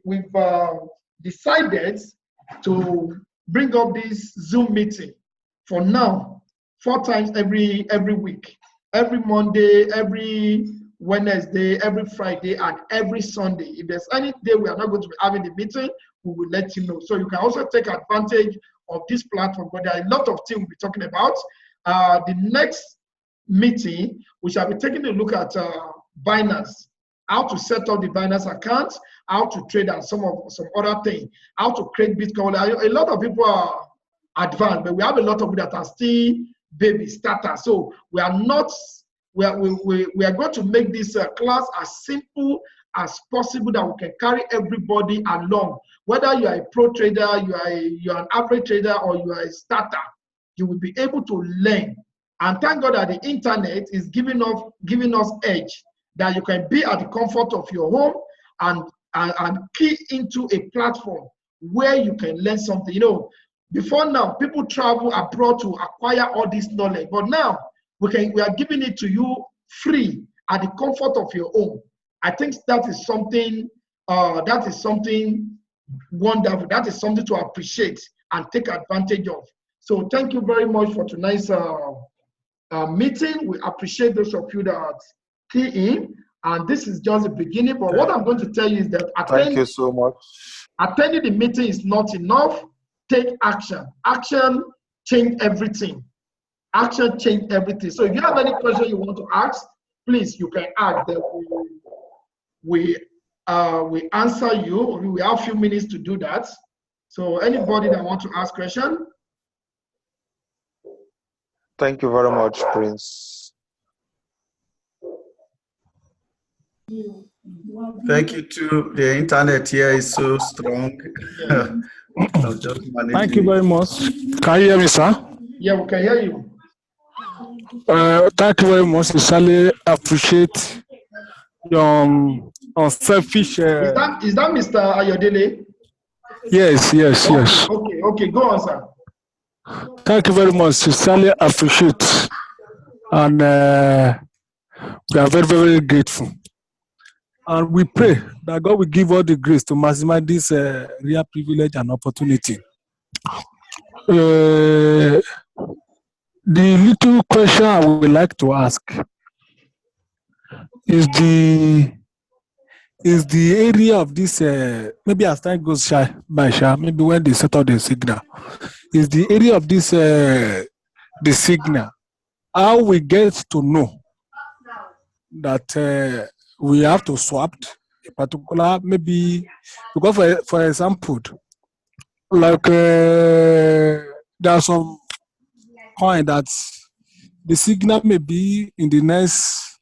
decided to bring up this Zoom meeting for now, 4 times every week, every Monday, every Wednesday, every Friday, and every Sunday. If there's any day we are not going to be having the meeting, we will let you know. So you can also take advantage of this platform, but there are a lot of things we'll be talking about. The next meeting, we shall be taking a look at Binance, how to set up the Binance account, how to trade, and some other things, how to create Bitcoin. A lot of people are advanced, but we have a lot of people that are still baby starters. So we are not, we are going to make this class as simple as possible, that we can carry everybody along. Whether you are a pro trader, you are an average trader, or you are a starter, you will be able to learn. And thank God that the internet is giving us edge, that you can be at the comfort of your home and key into a platform where you can learn something. You know, before now, people travel abroad to acquire all this knowledge, but now we are giving it to you free at the comfort of your home. I think that is something wonderful. That is something to appreciate and take advantage of. So thank you very much for tonight's meeting. We appreciate those of you that key in, and this is just the beginning. But what I'm going to tell you is that thank you so much. Attending the meeting is not enough. Take action. Action change everything. Action change everything. So if you have any question you want to ask, please, you can ask. Then we answer you. We have a few minutes to do that. So anybody that wants to ask question? Thank you very much, Prince. Thank you too. The internet here is so strong. Thank you very much. Can you hear me, sir? Yeah, we can hear you. Thank you very much. Sincerely appreciate your unselfish. Is that Mr. Ayodele? Yes. Okay. Go on, sir. Thank you very much. Sincerely appreciate, and we are very, very grateful. And we pray that God will give all the grace to maximize this real privilege and opportunity. The little question I would like to ask is the area of this, maybe as time goes by, maybe when they set up the signal, is the area of this, the signal, how we get to know that we have to swap a particular, maybe, because for example, like there are some coin that the signal may be in the next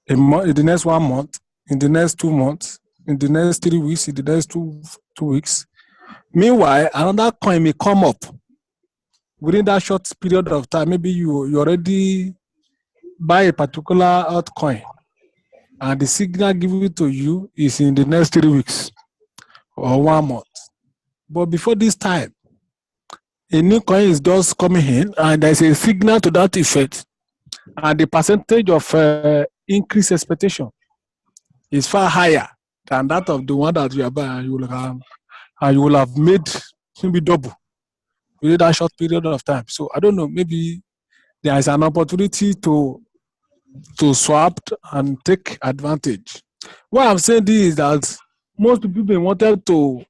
a month, in the next 1 month, in the next 2 months, in the next 3 weeks, in the next two weeks. Meanwhile, another coin may come up within that short period of time. Maybe you already buy a particular altcoin, and the signal given to you is in the next 3 weeks or 1 month. But before this time, a new coin is just coming in, and there's a signal to that effect, and the percentage of increased expectation is far higher than that of the one that you are buying, and you will have made maybe double within that short period of time. So I don't know, maybe there is an opportunity to swap and take advantage. What I'm saying this is that most people wanted to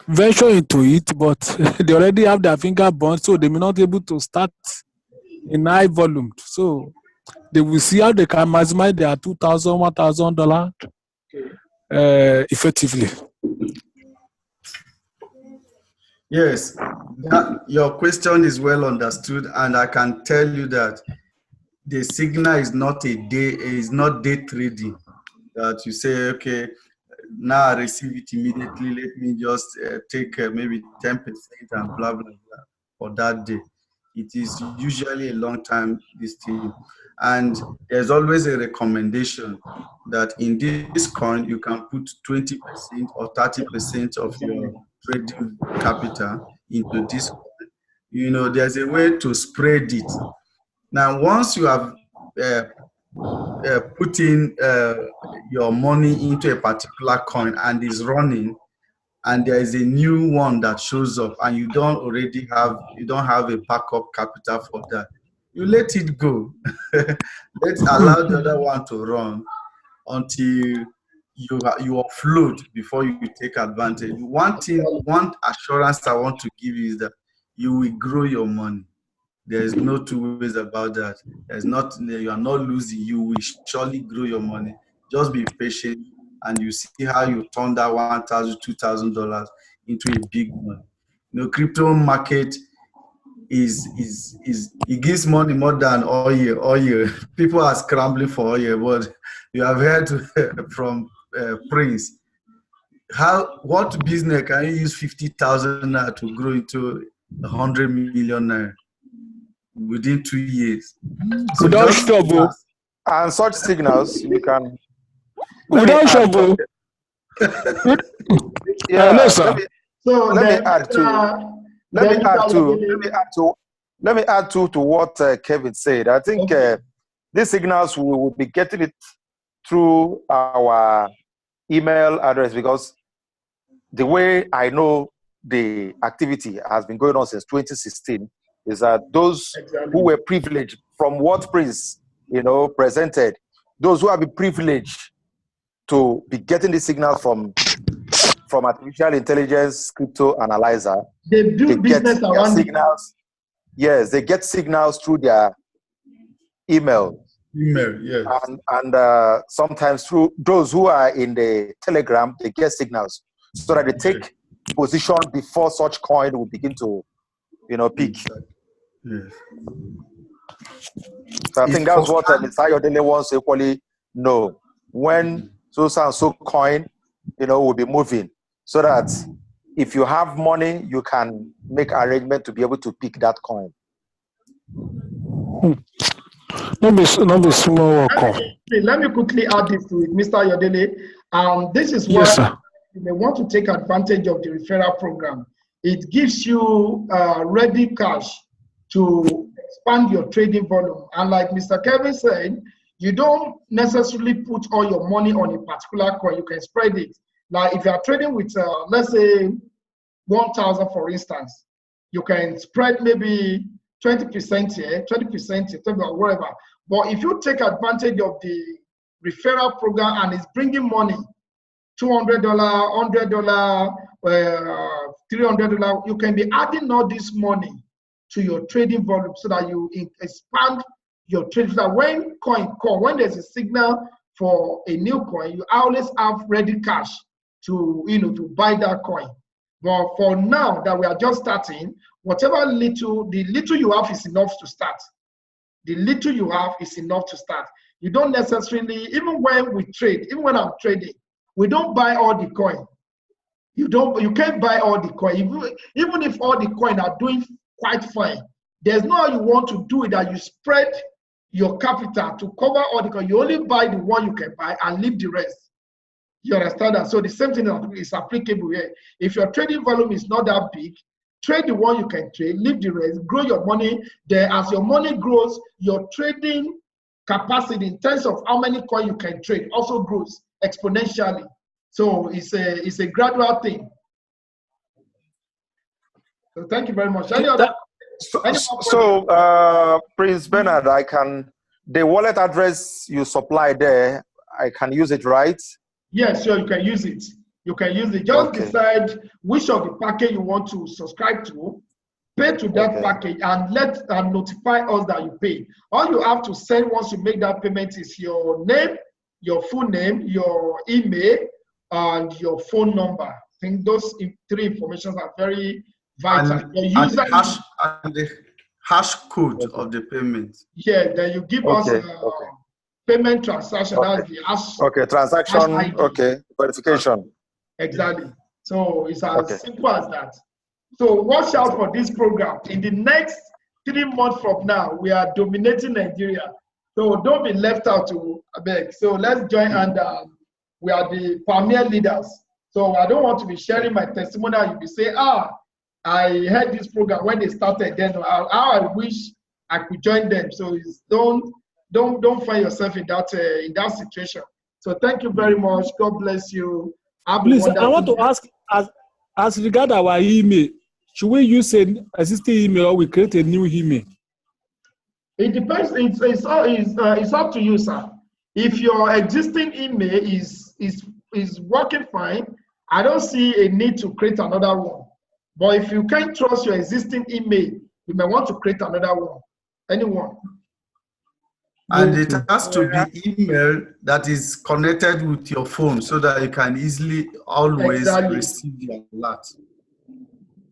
venture into it, but they already have their finger burned, so they may not be able to start in high volume. So they will see how they can maximize their $2,000, $1,000 effectively. Yes, your question is well understood, and I can tell you that the signal is not day trading. That you say, okay, now I receive it immediately. Let me just take maybe 10% and blah blah blah for that day. It is usually a long time this thing, and there's always a recommendation that in this coin you can put 20% or 30% of your trading capital into this coin. You know, there's a way to spread it. Now, once you have put in your money into a particular coin and is running, and there is a new one that shows up, and you don't have a backup capital for that, you let it go. Let's allow the other one to run until you offload before you take advantage. One assurance I want to give you is that you will grow your money. There is no two ways about that. You are not losing. You will surely grow your money. Just be patient, and you see how you turn that $1,000, $2,000 into a big money. Crypto market it gives money more than oil. People are scrambling for oil, but you have heard from Prince. What business can you use 50,000 naira to grow into 100 million naira within 2 years? So without trouble. And such signals you can. Without trouble. Yeah, no, sir. Let me add to what Kevin said. I think these signals we will be getting it through our email address, because the way I know the activity has been going on since 2016 is that those who were privileged from what Prince presented, those who have been privileged to be getting the signals from artificial intelligence crypto analyzer, they get their signals. Yes, they get signals through their email. Yes. And sometimes through those who are in the Telegram, they get signals so that they take position before such coin will begin to, peak. Yes. So I think that's what Mr. Ayodele wants to equally know. When so and so coin, will be moving, so that if you have money, you can make arrangement to be able to pick that coin. Not be small work. Let me quickly add this to it, Mr. Ayodele. This is why you may want to take advantage of the referral program. It gives you ready cash to expand your trading volume. And like Mr. Kevin said, you don't necessarily put all your money on a particular coin. You can spread it. Like if you are trading with, let's say, 1,000, for instance, you can spread maybe 20% here, 20% here, or whatever. But if you take advantage of the referral program and it's bringing money, $200, $100, $300, you can be adding all this money to your trading volume so that you expand your trade. So that when when there's a signal for a new coin, you always have ready cash to buy that coin. But for now that we are just starting, the little you have is enough to start. The little you have is enough to start. You don't necessarily, even when we trade, even when I'm trading, we don't buy all the coin. You can't buy all the coin. Even if all the coin are doing quite fine, there's no how you want to do it that you spread your capital to cover all the coin. You only buy the one you can buy and leave the rest. You understand that? So the same thing is applicable here. If your trading volume is not that big, trade the one you can trade, leave the rest, grow your money. Then as your money grows, your trading capacity in terms of how many coins you can trade also grows exponentially. So it's a gradual thing. So thank you very much. Prince Bernard, the wallet address you supply there, I can use it, right? Yes, sure, you can use it. You can use it. Just decide which of the package you want to subscribe to, pay to that package, and notify us that you pay. All you have to send once you make that payment is your name, your full name, your email, and your phone number. I think those three informations are very vital. And the hash code of the payment. Yeah, then you give us payment transaction. That's the hash. Transaction. Verification. Exactly. So it's as simple as that. So watch out for this program. In the next 3 months from now, we are dominating Nigeria. So don't be left out to beg. So let's join, and we are the premier leaders. So I don't want to be sharing my testimonial. You'll be saying, I heard this program when they started. Then how I wish I could join them. So don't find yourself in that situation. So thank you very much. God bless you. Please, I want to ask, as regard our email, should we use an existing email or we create a new email? It depends. It's up to you, sir. If your existing email is is working fine, I don't see a need to create another one. But if you can't trust your existing email, you may want to create another one. Anyone. And it has to be email that is connected with your phone so that you can easily always receive the alert.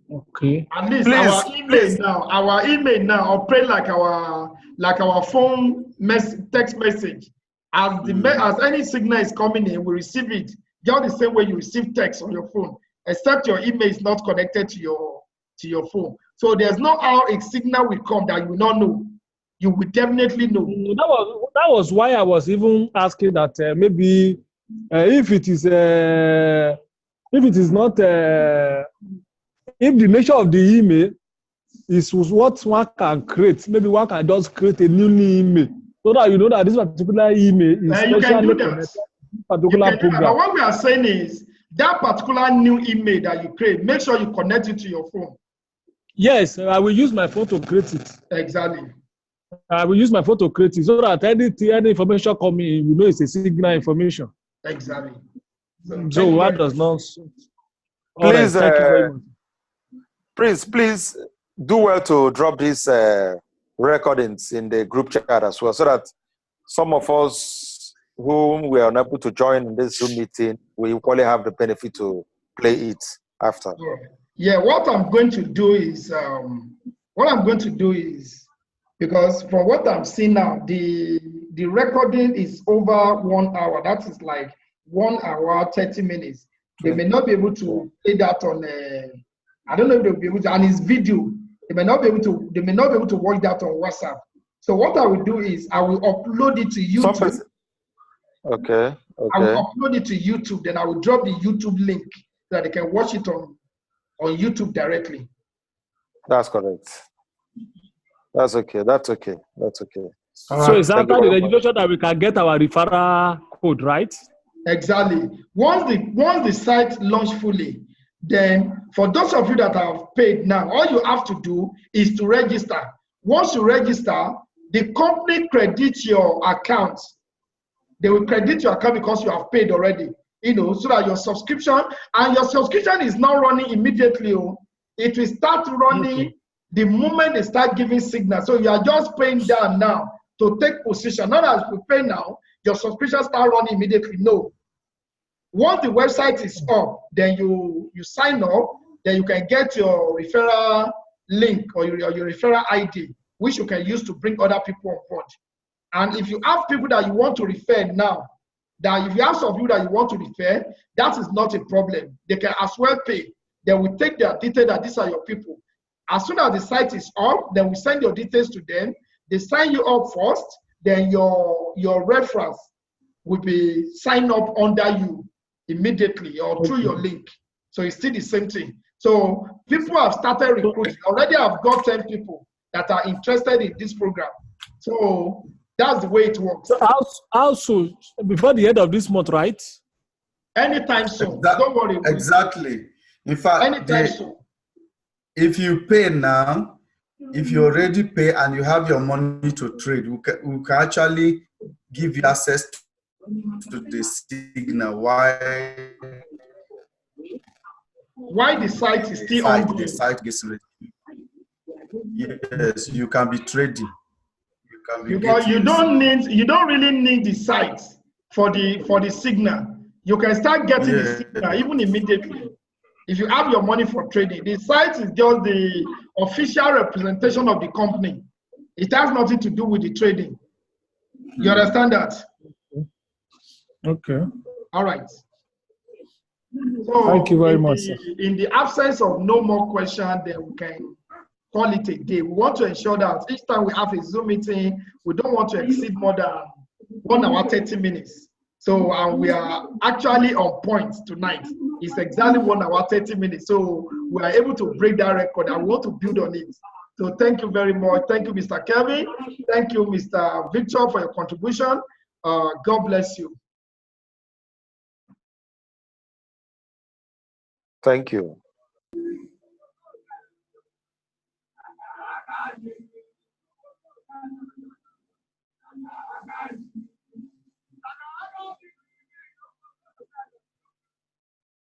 Okay. At least our email now operate like our phone text message. As any signal is coming in, we receive it just the same way you receive text on your phone, except your email is not connected to your phone. So there's no how a signal will come that you will not know. You will definitely know. That was why I was even asking that maybe if it is not if the nature of the email is what one can create, maybe one can just create a new email so that you know that this particular email is specially connected to particular program. But what we are saying is that particular new email that you create, make sure you connect it to your phone. Yes, I will use my phone to create it. Exactly. I will use my phone to create it so that any information coming in, you know it's a signal information. Exactly. So what does not... Please, please do well to drop these recordings in the group chat as well, so that some of us whom we are unable to join in this Zoom meeting, we equally have the benefit to play it after. Yeah, what I'm going to do is, because from what I'm seeing now, the recording is over 1 hour. That is like 1 hour, 30 minutes. They may not be able to play that on I don't know if they'll be able to, and it's video. They may not be able to watch that on WhatsApp. So what I will do is I will upload it to YouTube. Okay. I will upload it to YouTube, then I will drop the YouTube link so that they can watch it on YouTube directly. That's correct. That's okay. So it's after the registration that we can get our referral code, right? Exactly. Once the site launch fully, then for those of you that have paid now, all you have to do is to register. Once you register, the company credits your account. They will credit your account because you have paid already. So that your subscription is not running immediately. It will start running the moment they start giving signal. So you are just paying down now to take position. Not as you pay now, your subscription start running immediately. No. Once the website is up, then you sign up, then you can get your referral link or your referral ID, which you can use to bring other people on board. And if you have people that you want to refer now, that if you have some people that you want to refer, that is not a problem. They can as well pay. They will take their details that these are your people. As soon as the site is up, then we send your details to them. They sign you up first, then your reference will be signed up under you immediately or through your link. So it's still the same thing. So people have started recruiting. Already I've got 10 people that are interested in this program. So that's the way it works. So how soon? Before the end of this month, right? Anytime soon. Don't worry. Exactly. In fact, anytime soon. If you pay now, if you already pay and you have your money to trade, we can actually give you access to the signal. Why the site is still ongoing? The site gets ready. Yes, you can be trading. Because you don't really need the site for the signal. You can start getting the signal even immediately. If you have your money for trading, the site is just the official representation of the company. It has nothing to do with the trading. You understand that? Okay. All right. So thank you very much. In the absence of no more questions, then we can call it a day. We want to ensure that each time we have a Zoom meeting, we don't want to exceed more than 1 hour, 30 minutes. So we are actually on point tonight. It's exactly 1 hour, 30 minutes. So we are able to break that record and we want to build on it. So thank you very much. Thank you, Mr. Kevin. Thank you, Mr. Victor, for your contribution. God bless you. Thank you.